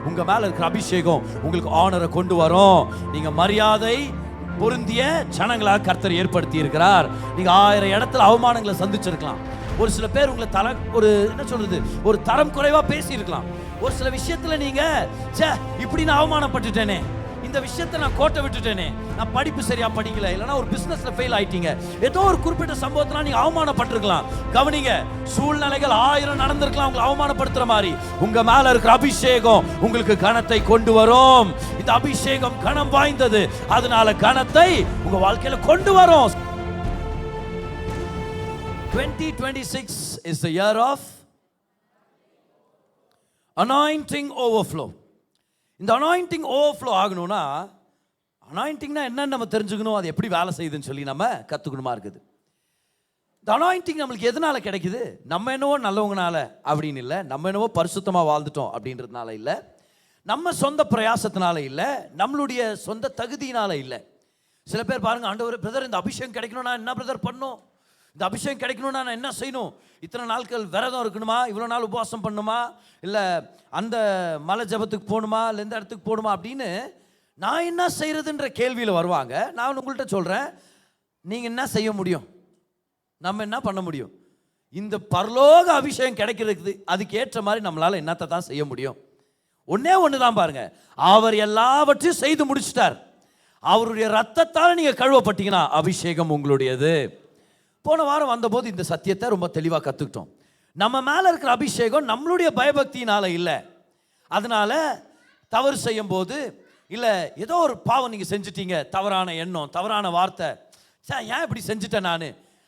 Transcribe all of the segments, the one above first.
உங்க மேல இருக்கிற அபிஷேகம் உங்களுக்கு ஆனரை கொண்டு வரும். நீங்க மரியாதை பொருந்திய ஜனங்களாக கர்த்தர் ஏற்படுத்தி இருக்கிறார். நீங்க 1000 இடத்துல அவமானங்களை சந்திச்சிருக்கலாம். ஒரு சில பேர் உங்களை ஒரு தரம் குறைவா பேசி இருக்கலாம். ஒரு சில விஷயத்துல நீங்க இப்படி நான் அவமானப்பட்டுட்டேனே, இந்த விஷயத்தை நான் கோட்டை விட்டுட்டேனே, நான் படிப்பு சரியா படிக்கல, இல்லைன்னா ஒரு பிசினஸ்ல ஃபெயில் ஆயிட்டீங்க, ஏதோ ஒரு குறிப்பிட்ட சம்பவத்தினால நீங்க அவமானப்பட்டிருக்கலாம். கவனிங்க, சூழ்நிலைகள் 1000 நடந்திருக்கலாம் உங்களை அவமானப்படுத்துற மாதிரி. உங்க மேல இருக்கிற அபிஷேகம் உங்களுக்கு கனத்தை கொண்டு வரும். இந்த அபிஷேகம் கனம் வாய்ந்தது, அதனால கனத்தை உங்க வாழ்க்கையில கொண்டு வரும். 2026 is the year of anointing overflow. இந்த அனாயிண்டிங் ஓவர்ஃப்ளோ ஆகணும்னா, அனாயிண்டிங்னா என்னன்னு நம்ம தெரிஞ்சுக்கணும், அது எப்படி வேலை செய்யுதுன்னு சொல்லி நம்ம கற்றுக்கணுமா இருக்குது. இந்த அனாயிண்டிங் நம்மளுக்கு எதனால கிடைக்குது? நம்ம என்னவோ நல்லவங்கனால அப்படின்னு இல்லை, நம்ம என்னவோ பரிசுத்தமாக வாழ்ந்துட்டோம் அப்படின்றதுனால இல்லை, நம்ம சொந்த பிரயாசத்தினால இல்லை, நம்மளுடைய சொந்த தகுதியினால இல்லை. சில பேர் பாருங்க, ஆண்டவர் பிரதர் இந்த அபிஷேகம் கிடைக்கணும்னா என்ன பிரதர் பண்ணணும், இந்த அபிஷேகம் கிடைக்கணும்னா நான் என்ன செய்யணும், இத்தனை நாட்கள் விரதம் இருக்கணுமா, இவ்வளோ நாள் உபவாசம் பண்ணணுமா, இல்லை அந்த மலை ஜபத்துக்கு போகணுமா, இல்லை இந்த இடத்துக்கு போகணுமா அப்படின்னு நான் என்ன செய்யறதுன்ற கேள்வியில் வருவாங்க. நான் உங்கள்கிட்ட சொல்கிறேன், நீங்கள் என்ன செய்ய முடியும், நம்ம என்ன பண்ண முடியும்? இந்த பரலோக அபிஷேகம் கிடைக்கிறதுக்கு அதுக்கு ஏற்ற மாதிரி நம்மளால் என்னத்தை தான் செய்ய முடியும்? ஒன்னே ஒன்று தான் பாருங்க, அவர் எல்லாவற்றையும் செய்து முடிச்சிட்டார். அவருடைய ரத்தத்தால் நீங்கள் கழுவப்பட்டீங்கன்னா அபிஷேகம் உங்களுடையது. போன வாரம் வந்தபோது இந்த சத்தியத்தை ரொம்ப தெளிவாக கற்றுக்கிட்டோம். நம்ம மேலே இருக்கிற அபிஷேகம் நம்மளுடைய பயபக்தியினால இல்லை. அதனால தவறு செய்யும் போது, இல்லை ஏதோ ஒரு பாவம் நீங்கள் செஞ்சிட்டீங்க, தவறான எண்ணம், தவறான வார்த்தை, ஏன் இப்படி செஞ்சுட்டேன் நான்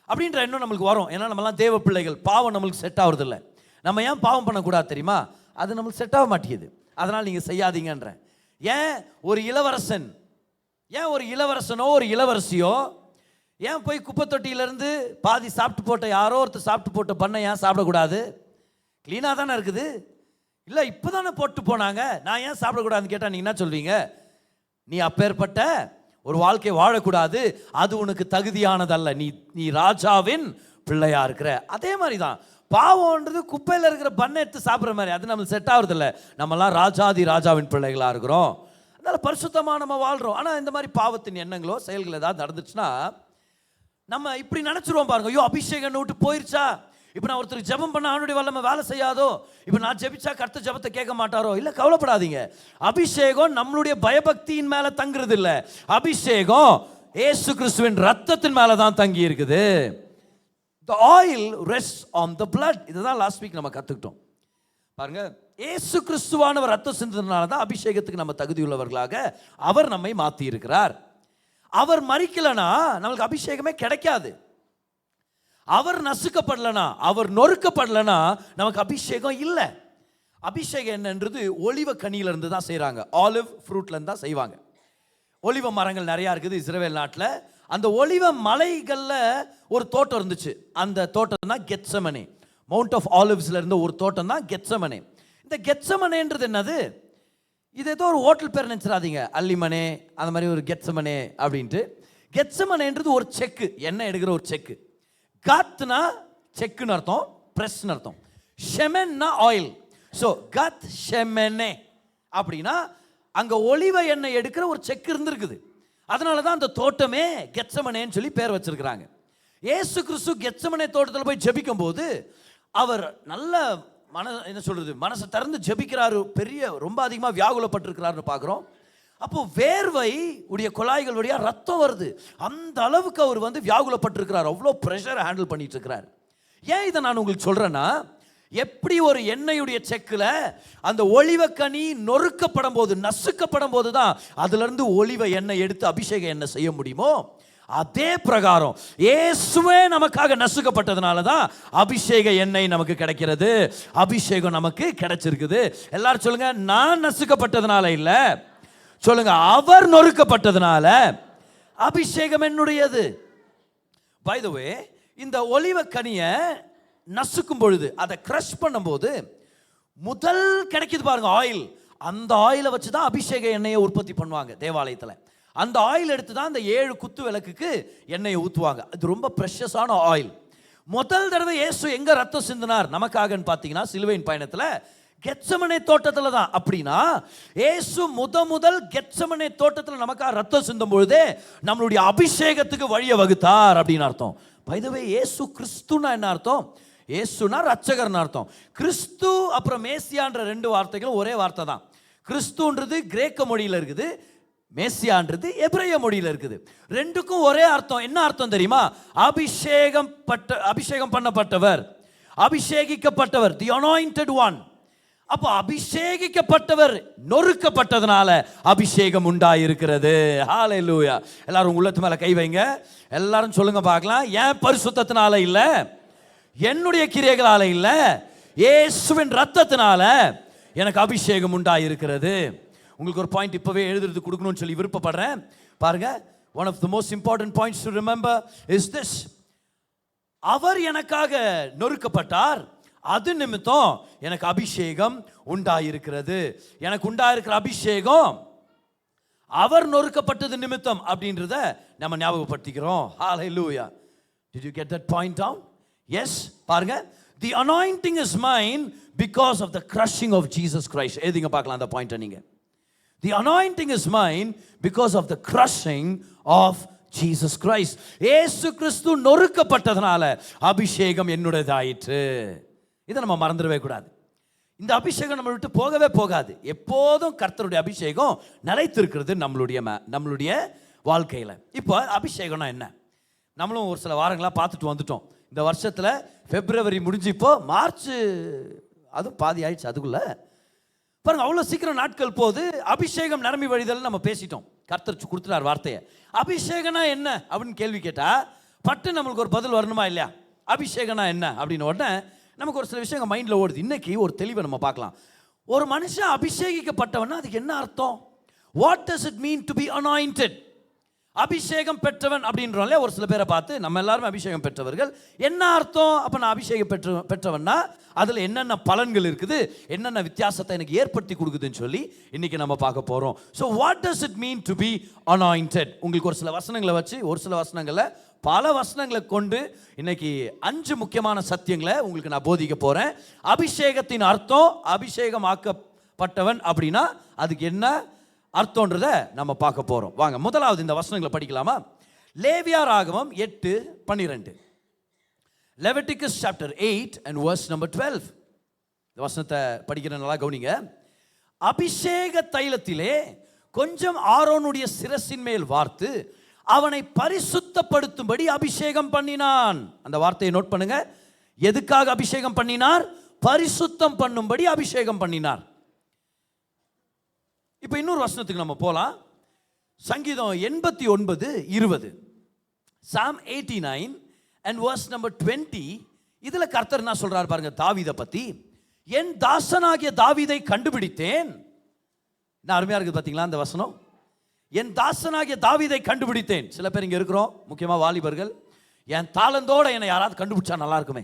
அப்படின்ற எண்ணம் நம்மளுக்கு வரும். ஏன்னா நம்மலாம் தேவ பிள்ளைகள், பாவம் நம்மளுக்கு செட் ஆகுறதில்ல. நம்ம ஏன் பாவம் பண்ணக்கூடாது தெரியுமா? அது நம்மளுக்கு செட் ஆக மாட்டேங்குது, அதனால் நீங்கள் செய்யாதீங்கன்றேன். ஏன் ஒரு இளவரசனோ ஒரு இளவரசியோ ஏன் போய் குப்பை தொட்டியிலேருந்து பாதி சாப்பிட்டு போட்ட யாரோ ஒருத்தர் சாப்பிட்டு போட்ட பண்ணை ஏன் சாப்பிடக்கூடாது? க்ளீனாக தானே இருக்குது. இல்லை இப்போ தானே போட்டு போனாங்க, நான் ஏன் சாப்பிடக்கூடாதுன்னு கேட்டால் நீங்கள் என்ன சொல்வீங்க? நீ அப்பேற்பட்ட ஒரு வாழ்க்கை வாழக்கூடாது, அது உனக்கு தகுதியானதல்ல, நீ ராஜாவின் பிள்ளையா இருக்கிற. அதே மாதிரி தான் பாவம்ன்றது குப்பையில் இருக்கிற பண்ணை எடுத்து சாப்பிட்ற மாதிரி, அது நம்மளுக்கு செட் ஆகுறதில்ல. நம்மலாம் ராஜாவின் பிள்ளைகளாக இருக்கிறோம், அதனால் பரிசுத்தமாக நம்ம வாழ்கிறோம். ஆனால் இந்த மாதிரி பாவத்தின் எண்ணங்களோ செயல்கள் ஏதாவது நடந்துச்சுன்னா நம்ம இப்படி நினச்சிருவோம் பாருங்க, ஐயோ அபிஷேகம் விட்டு போயிருச்சா, இப்போ நான் ஒருத்தருக்கு ஜெபம் பண்ண அவனுடைய வல்லமை வேலை செய்யாதோ, இப்போ நான் ஜெபிச்சா கர்த்தர் ஜெபத்தை கேட்க மாட்டாரோ? இல்லை, கவலைப்படாதீங்க. அபிஷேகம் நம்மளுடைய பயபக்தியின் மேலே தங்குறது இல்லை, அபிஷேகம் இயேசு கிறிஸ்துவின் ரத்தத்தின் மேலே தான் தங்கி இருக்குது. The oil rests on the blood. இதுதான் லாஸ்ட் வீக் நம்ம கற்றுக்கிட்டோம் பாருங்க. இயேசு கிறிஸ்துவானவர் ரத்தம் சிந்தனால தான் அபிஷேகத்துக்கு நம்ம தகுதியுள்ளவர்களாக அவர் நம்மை மாற்றி இருக்கிறார். அவர் மரிக்கலனா நம்மளுக்கு அபிஷேகமே கிடைக்காது. அவர் நசுக்கப்படலனா, அவர் நொறுக்கப்படலனா நமக்கு அபிஷேகம் இல்லை. அபிஷேகம் என்னன்றது ஒலிவ கனியிலிருந்து தான் செய்கிறாங்க, ஆலிவ் ஃப்ரூட்லேருந்து தான் செய்வாங்க. ஒலிவ மரங்கள் நிறையா இருக்குது இஸ்ரவேல் நாட்டில். அந்த ஒலிவ மலைகளில் ஒரு தோட்டம் இருந்துச்சு, அந்த தோட்டம் தான் கெத்செமனே. மவுண்ட் ஆஃப் ஆலிவ்ஸில் இருந்த ஒரு தோட்டம் தான் கெத்செமனே. இந்த கெத்செமனேன்றது என்னது? இது ஏதோ ஒரு ஹோட்டல் பேர் நினச்சிடாதீங்க, அல்லிமனே அந்த மாதிரி ஒரு கெத்செமனே அப்படின்ட்டு. கெத்செமனேன்றது ஒரு செக்கு, எண்ணெய் எடுக்கிற ஒரு செக்கு. காத்னா செக்குன்னு அர்த்தம், ப்ரெஸ்ன்னு அர்த்தம். ஷெமென்னா ஆயில். ஸோ கத் ஷெமெனே அப்படின்னா அங்கே ஒலிவ எண்ணெய் எடுக்கிற ஒரு செக்கு இருந்திருக்குது. அதனால தான் அந்த தோட்டமே கெத்செமனேன்னு சொல்லி பேர் வச்சிருக்கிறாங்க. இயேசு கிறிஸ்து கெத்செமனே தோட்டத்தில் போய் ஜெபிக்கும் போது அவர் நல்ல மனசை திறந்து ஜெபிக்கிறாரு, ரொம்ப அதிகமாக வியாகுலப்பட்டிருக்கிறாருன்னு பார்க்குறோம். அப்போ வேர்வை உடைய குழாய்கள் வழியாக ரத்தம் வருது, அந்த அளவுக்கு அவர் வியாகுலப்பட்டிருக்கிறார், அவ்வளோ ப்ரெஷரை ஹேண்டில் பண்ணிட்டு இருக்கிறார். ஏன் இதை நான் உங்களுக்கு சொல்கிறேன்னா, எப்படி ஒரு எண்ணெயுடைய செக்கில் அந்த ஒலிவக்கனி நொறுக்கப்படும் போது, நசுக்கப்படும் போது தான் அதிலிருந்து ஒலிவ எண்ணெய் எடுத்து அபிஷேக எண்ணெய் செய்ய முடியுமோ, அதே பிரகாரம் இயேசுவே நமக்காக நசுக்கப்பட்டதுனால தான் அபிஷேக எண்ணெய் நமக்கு கிடைக்கிறது, அபிஷேகம் நமக்கு கிடைச்சிருக்குது. எல்லாரும் சொல்லுங்க, நான் நசுக்கப்பட்டதுனால இல்ல, சொல்லுங்க அவர் நொறுக்கப்பட்டதுனால அபிஷேகம் என்னுடையது. பை தி வே, இந்த ஒலிவ கனியை நசுக்கும் பொழுது, அதை கிரஷ் பண்ணும்போது முதல் கிடைக்குது பாருங்க ஆயில், அந்த ஆயிலை வச்சு தான் அபிஷேக எண்ணெயை உற்பத்தி பண்ணுவாங்க தேவாலயத்தில். அந்த ஆயில் எடுத்து தான் அந்த 7 குத்து விளக்குக்கு எண்ணெயை ஊற்றுவாங்க. அது ரொம்ப ப்ரெஷஸான ஆயில். முதல் தடவை இயேசு எங்கே ரத்தம் சிந்தினார் நமக்காகன்னு பார்த்தீங்கன்னா, சிலுவையின் பயணத்தில் கெத்செமனே தோட்டத்துல தான். அப்படின்னா இயேசு முதல் கெத்செமனே தோட்டத்துல நமக்காக ரத்தம் சிந்தும் பொழுதே நம்மளுடைய அபிஷேகத்துக்கு வழியை வகுத்தார் அப்படின்னு அர்த்தம். பை தி வே, இயேசு கிறிஸ்துனா என்ன அர்த்தம்? இயேசுனா ரட்சகர்னு அர்த்தம். கிறிஸ்து அப்புறம் மேசியான்ற ரெண்டு வார்த்தைகளும் ஒரே வார்த்தை தான். கிறிஸ்துன்றது கிரேக்க மொழியில இருக்குது, மேசியான்றது எபிரேய மொழியில இருக்குது. ரெண்டுக்கும் ஒரே அர்த்தம். என்ன அர்த்தம் தெரியுமா? அபிஷேகம் பண்ணப்பட்டவர், அபிஷேகிக்கப்பட்டவர், தி அனாயிண்டட் ஒன். அப்போ அபிஷேகிக்கப்பட்டவர் நொறுக்கப்பட்டதுனால அபிஷேகம் உண்டாயிருக்கிறது. ஹல்லேலூயா. எல்லாரும் உள்ளத்து மேல கை வைங்க. எல்லாரும் சொல்லுங்க பார்க்கலாம். ஏன் பரிசுத்தத்தினால இல்ல, என்னுடைய கிரியைகளால இல்ல, இயேசுவின் ரத்தத்தினால எனக்கு அபிஷேகம் உண்டாயிருக்கிறது. உங்களுக்கு ஒரு பாயிண்ட் இப்பவே எழுதுறது கொடுக்கணும்னு சொல்லி விருப்பப்படுறேன். பாருங்க, one of the most important points to remember is this. அவர் எனக்காக நொறுக்கப்பட்டார், அது நிமித்தம் எனக்கு அபிஷேகம் உண்டாயிருக்கிறது. எனக்கு உண்டாயிருக்கிற அபிஷேகம் அவர் நொறுக்கப்பட்டது நிமித்தம் அப்படின்றத நம்ம ஞாபகப்படுத்திக்கிறோம். ஹல்லேலூயா. Did you get that point down? Yes. பாருங்க, the anointing is mine because of the crushing of Jesus Christ. எதுங்க பார்க்கலாம் அந்த பாயிண்ட நீங்க. The anointing is mine because of the crushing of Jesus Christ. இயேசு கிறிஸ்து நொறுக்கப்பட்டதனால அபிஷேகம் என்னுடையதாயிற்று. இதை நம்ம மறந்துடவே கூடாது. இந்த அபிஷேகம் நம்ம விட்டு போகவே போகாது. எப்போதும் கர்த்தருடைய அபிஷேகம் நிலைத்திருக்கிறது நம்மளுடைய வாழ்க்கையில. இப்போ அபிஷேகம்னா என்ன? நம்மளும் ஒரு சில வாரங்களாக பார்த்துட்டு வந்துட்டோம். இந்த வருஷத்துல பிப்ரவரி முடிஞ்சு இப்போ மார்ச் அதுவும் பாதி ஆயிடுச்சு. அதுக்குள்ள பாருங்க, அவ்வளோ சீக்கிரம் நாட்கள் போது. அபிஷேகம் நிரம்பி வழிதல் நம்ம பேசிட்டோம். கர்த்தர் கொடுத்துட்டார் வார்த்தையை. அபிஷேகம்னா என்ன அப்படின்னு கேள்வி கேட்டா பட்டு நம்மளுக்கு ஒரு பதில் வரணுமா இல்லையா? அபிஷேகம்னா என்ன அப்படின்னு உடனே நமக்கு ஒரு சில விஷயங்கள் மைண்டில் ஓடுது. இன்னைக்கு ஒரு தெளிவை நம்ம பார்க்கலாம். ஒரு மனுஷன் அபிஷேகிக்கப்பட்டவன்னா அதுக்கு என்ன அர்த்தம்? What does it mean to be anointed? அபிஷேகம் பெற்றவன் அப்படின்றோம்ல. ஒரு சில பேரை பார்த்து நம்ம எல்லாருமே அபிஷேகம் பெற்றவர்கள், என்ன அர்த்தம்? அப்போ நான் அபிஷேகம் பெற்றவன்னா அதில் என்னென்ன பலன்கள் இருக்குது, என்னென்ன வித்தியாசத்தை எனக்கு ஏற்படுத்தி கொடுக்குதுன்னு சொல்லி இன்னைக்கு நம்ம பார்க்க போகிறோம். So what does it mean to be anointed? உங்களுக்கு ஒரு சில வசனங்களை வச்சு, ஒரு சில வசனங்களை பல வசனங்களை கொண்டு இன்னைக்கு 5 முக்கியமான சத்தியங்களை உங்களுக்கு நான் போதிக்க போகிறேன். அபிஷேகத்தின் அர்த்தம், அபிஷேகமாக்கப்பட்டவன் அப்படின்னா அதுக்கு என்ன அர்த்தம்ன்றத நம்ம பார்க்க போறோம். வாங்க முதலாவது இந்த வசனங்களை படிக்கலாமா? லேவியராகமம் 8:12. Leviticus chapter 8 and verse number 12. இந்த வசனத்தை படிக்கிற நல்லா கவனிங்க. அபிஷேக தைலத்திலே கொஞ்சம் ஆரோனுடைய சிரசின் மேல் வார்த்து அவனை பரிசுத்தப்படுத்தும்படி அபிஷேகம் பண்ணினான். அந்த வார்த்தையை நோட் பண்ணுங்க. எதுக்காக அபிஷேகம் பண்ணினார்? பரிசுத்தம் பண்ணும்படி அபிஷேகம் பண்ணினார். இப்போ இன்னொரு வசனத்துக்கு நம்ம போலாம். சங்கீதம் 89:20. Psalm 89 and verse number 20. இதுல கர்த்தர் என்ன சொல்றார் பாருங்க தாவீதை பத்தி. என் தாசனாகிய தாவீதை கண்டுபிடித்தேன். என்ன அருமையா இருக்குது பாத்தீங்களா அந்த வசனம்? என் தாசனாகிய தாவீதை கண்டுபிடித்தேன். சில பேர் இங்க இருக்கிறோம், முக்கியமா வாலிபர்கள். என் தாளந்தோட என்னை யாராவது கண்டுபிடிச்சா நல்லா இருக்குமே.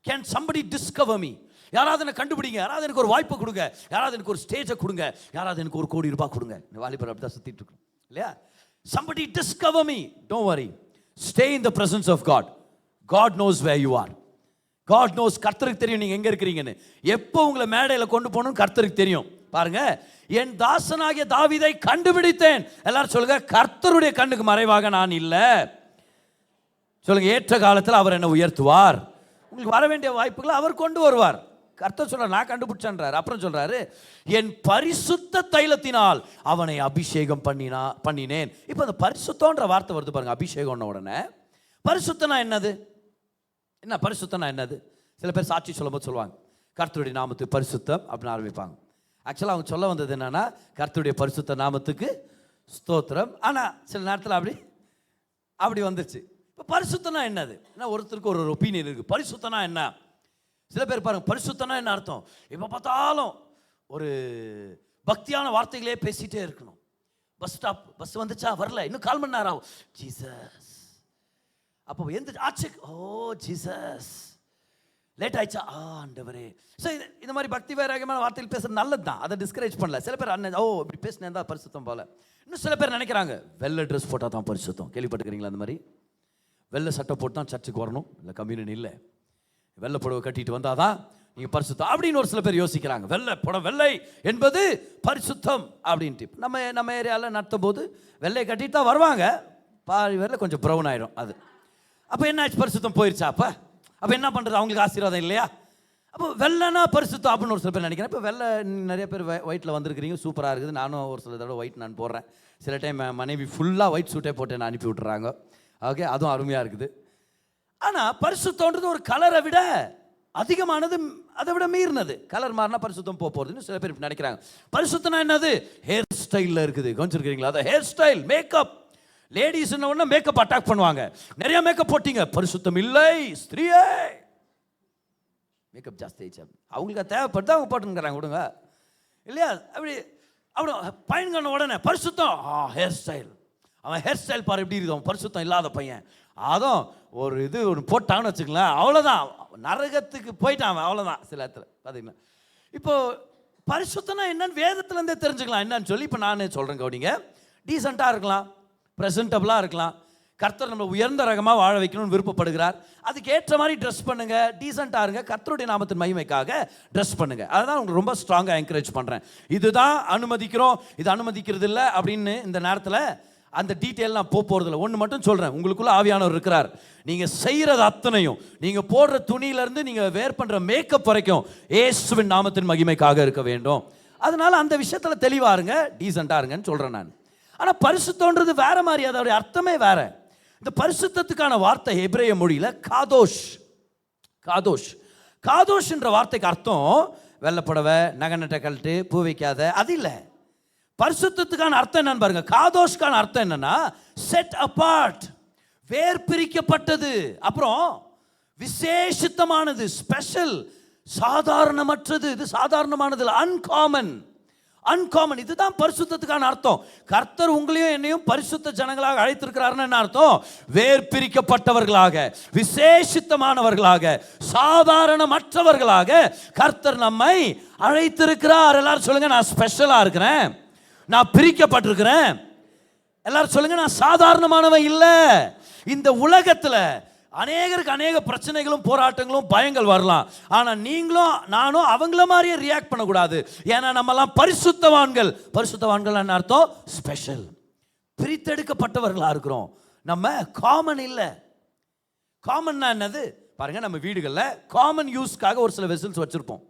Can somebody discover me? யாராவது என்ன கண்டுபிடிங்க, யாராவது எனக்கு ஒரு வாய்ப்பு கொடுங்க, யாராவது எனக்கு ஒரு ஸ்டேஜை கொடுங்க, யாராவது எனக்கு ஒரு கோடி ரூபாய் கொடுங்க. இந்த வாலிபர் அப்படி தான் சுத்திட்டு இருக்கோம் இல்லையா? somebody discover me. Don't worry, stay in the presence of God. God knows where you are. God knows. கர்த்தருக்கு தெரியும் நீங்க எங்க இருக்கிறீங்கன்னு. எப்போ உங்களை மேடையில கொண்டு போகணும் கர்த்தருக்கு தெரியும். பாருங்க, என் தாசனாகிய தாவீதை கண்டுபிடித்தேன். எல்லாரும் சொல்லுங்க, கர்த்தருடைய கண்ணுக்கு மறைவாக நான் இல்ல. சொல்லுங்க, ஏற்ற காலத்தில் அவர் என்ன உயர்த்துவார். உங்களுக்கு வர வேண்டிய வாய்ப்புகளை அவர் கொண்டு வருவார். கர்த்தர் சொல்றார், நான் கண்டுபிடிச்சேன்றார். அப்புறம் சொல்றாரு, என் பரிசுத்த தைலத்தினால் அவனை அபிஷேகம் பண்ணினேன். இப்போ அந்த பரிசுத்தம்ன்ற வார்த்தை வருது பாருங்க. அபிஷேகம்ன உடனே பரிசுத்தனா என்னது? என்ன பரிசுத்தனா என்னது? சில பேர் சாட்சி சொல்லும்போது சொல்லுவாங்க, கர்த்தருடைய நாமத்துக்கு பரிசுத்தம் அப்படின்னு ஆரம்பிப்பாங்க. ஆக்சுவலாக அவங்க சொல்ல வந்தது என்னன்னா, கர்த்தருடைய பரிசுத்த நாமத்துக்கு ஸ்தோத்திரம். ஆனால் சில நேரத்தில் அப்படி வந்துருச்சு. இப்போ பரிசுத்தனா என்னது? ஏன்னா ஒருத்தருக்கு ஒரு ஒப்பீனியன் இருக்கு. பரிசுத்தனா என்ன? சில பேர் பாருங்க, பரிசுத்தனா என்ன அர்த்தம்? எப்போ பார்த்தாலும் ஒரு பக்தியான வார்த்தைகளே பேசிட்டே இருக்கணும். பஸ் வந்துச்சா, வரல, இன்னும் 1/4 மணி நேரம் ஆகும். ஜீசஸ். அப்போ எந்த ஆச்சு, ஓ ஜீசஸ். லேட் ஆயிடுச்சா, ஆண்டவரே. ஸோ இந்த மாதிரி பக்தி வைராகியமான வார்த்தைகள் பேசுறது நல்லது தான், அதை டிஸ்கரேஜ் பண்ணல. சில பேர் ஓ இப்படி பேசினேன் தான் பரிசுத்தம் போல. இன்னும் சில பேர் நினைக்கிறாங்க, வெள்ளை ட்ரெஸ் போட்டால் தான் பரிசுத்தம். கேள்விப்பட்டுக்கிறீங்களா? அந்த மாதிரி வெள்ளை சட்டை போட்டு தான் சர்ச்சுக்கு வரணும், இல்லை கம்யூனியன் இல்லை. வெள்ளை புடவை கட்டிட்டு வந்தால் தான் நீங்க பரிசுத்தம் அப்படின்னு ஒரு சில பேர் யோசிக்கிறாங்க. வெள்ளை புடம், வெள்ளை என்பது பரிசுத்தம் அப்படின்ட்டு. நம்ம ஏரியாவில் நடத்தும் போது வெள்ளை கட்டிட்டு தான் வருவாங்க. பாதி வேரில் கொஞ்சம் ப்ரௌன் ஆகிடும். அது அப்போ என்ன ஆச்சு? பரிசுத்தம் போயிடுச்சா? அப்போ என்ன பண்ணுறது? அவங்களுக்கு ஆசீர்வாதம் இல்லையா? அப்போ வெள்ளைனா பரிசுத்தம் அப்படின்னு ஒரு சில பேர் நினைக்கிறேன். இப்போ வெள்ளை நிறைய பேர் ஒயிட்டில் வந்திருக்கிறீங்க, சூப்பராக இருக்குது. நானும் ஒரு சில தடவை ஒயிட் நான் போடுறேன். சில டைம் மனைவி ஃபுல்லாக ஒயிட் சூட்டே போட்டு நான் அனுப்பி விட்டுறாங்க. ஓகே, அதுவும் அருமையாக இருக்குது. ஆனால் பரிசுத்தம்ன்றது ஒரு கலரை விட அதிகமானது, அதை விட மீறினது. கலர் மாறினா பரிசுத்தம் போகிறதுன்னு சில பேர் நினைக்கிறாங்க. பரிசுத்தம்னா என்னது? ஹேர் ஸ்டைலில் இருக்குது. கவனிச்சிருக்கிறீங்களா? அதை ஹேர் ஸ்டைல், மேக்கப். லேடிஸ் ஒன்று மேக்கப் அட்டாக் பண்ணுவாங்க. நிறைய மேக்கப் போட்டிங்க, பரிசுத்தம் இல்லை ஸ்திரீயே. மேக்கப் ஜாஸ்தி ஆயிடுச்சு. அவங்களுக்கு தேவைப்பட்டு அவங்க போட்டுங்கிறாங்க, விடுங்க இல்லையா? அப்படி பையன்கான உடனே பரிசுத்தம், ஹேர் ஸ்டைல். அவன் ஹேர் ஸ்டைல் பாரு எப்படி இருக்குது, அவன் பரிசுத்தம் இல்லாத பையன். அதுவும் ஒரு இது ஒன்று போட்டான்னு வச்சுக்கலாம், அவ்வளோதான், நரகத்துக்கு போயிட்டான் அவன், அவ்வளோதான். சில இடத்துல பார்த்தீங்கன்னா இப்போ பரிசுத்தம்னா என்னன்னு வேதத்துலேருந்தே தெரிஞ்சுக்கலாம் என்னன்னு சொல்லி. இப்போ நானே சொல்கிறேன், கவனிங்க. டீசெண்டாக இருக்கலாம், ப்ரெசன்டபுளாக இருக்கலாம். கர்த்தர் நம்மளை உயர்ந்த ரகமாக வாழ வைக்கணும்னு விருப்பப்படுகிறார். அதுக்கு ஏற்ற மாதிரி ட்ரெஸ் பண்ணுங்க, டீசெண்டாக இருங்க, கர்த்தருடைய நாமத்தின் மகிமைக்காக ட்ரெஸ் பண்ணுங்க. அதுதான் உங்களுக்கு ரொம்ப ஸ்ட்ராங்காக என்கரேஜ் பண்ணுறேன். இதுதான் அனுமதிக்கிறோம், இது அனுமதிக்கிறது இல்லை அப்படின்னு இந்த நேரத்தில் அந்த டீட்டெயில் நான் போகிறதில்ல. ஒன்று மட்டும் சொல்கிறேன், உங்களுக்குள்ள ஆவியானவர் இருக்கிறார். நீங்கள் செய்கிறது அத்தனையும், நீங்கள் போடுற துணியிலேருந்து நீங்கள் வேர் பண்ணுற மேக்கப் வரைக்கும் இயேசுவின் நாமத்தின் மகிமைக்காக இருக்க வேண்டும். அதனால அந்த விஷயத்தில் தெளிவாக இருங்க, டீசெண்டாக இருங்கன்னு சொல்கிறேன் நான். ஆனால் பரிசுத்தம்ன்றது வேற மாதிரி, அதோடைய அர்த்தமே வேற. இந்த பரிசுத்தத்துக்கான வார்த்தை எபிரேய மொழியில் காதோஷ். காதோஷ் காதோஷ்ன்ற வார்த்தைக்கு அர்த்தம் வெள்ளப்புடவை, நகநட்ட கழட்டு, பூ வைக்காத, அது இல்லை. பரிசுத்தத்துக்கான அர்த்தம் என்னன்னு பாருங்க. காதோஷ்கான அர்த்தம் என்னன்னா செட் அபார்ட், வேர் பிரிக்கப்பட்டது, அப்புறம் விசேஷித்தமானது, ஸ்பெஷல், சாதாரணமற்றது. இது சாதாரணமானது, அன்காமன். அன்காமன், இதுதான் பரிசுத்தத்துக்கான அர்த்தம். கர்த்தர் உங்களையும் என்னையும் பரிசுத்த ஜனங்களாக அழைத்திருக்கிறாருன்னு என்ன அர்த்தம்? வேர் பிரிக்கப்பட்டவர்களாக, விசேஷித்தமானவர்களாக, சாதாரணமற்றவர்களாக கர்த்தர் நம்மை அழைத்திருக்கிறார். எல்லாரும் சொல்லுங்க, நான் ஸ்பெஷலா இருக்கிறேன், நான் பிரிக்கப்பட்டிருக்கிறேன். எல்லாரும் சொல்லுங்க, நான் சாதாரணமானவன் இல்லை. இந்த உலகத்துல அநேகருக்கு அநேக பிரச்சனைகளும் போராட்டங்களும் பயங்கள் வரலாம். ஆனால் நீங்களும் நானும் அவங்கள மாதிரியே ரியாக்ட் பண்ணக்கூடாது. ஏன்னா நம்மலாம் பரிசுத்தவான்கள். பரிசுத்தவான்கள் என்ன அர்த்தம்? ஸ்பெஷல், பிரித்தெடுக்கப்பட்டவர்களா இருக்கிறோம். நம்ம காமன் இல்லை. காமன்னா என்னது பாருங்க, நம்ம வீடுகளில் காமன் யூஸ்க்காக ஒரு சில வெசல்ஸ் வச்சுருப்போம்.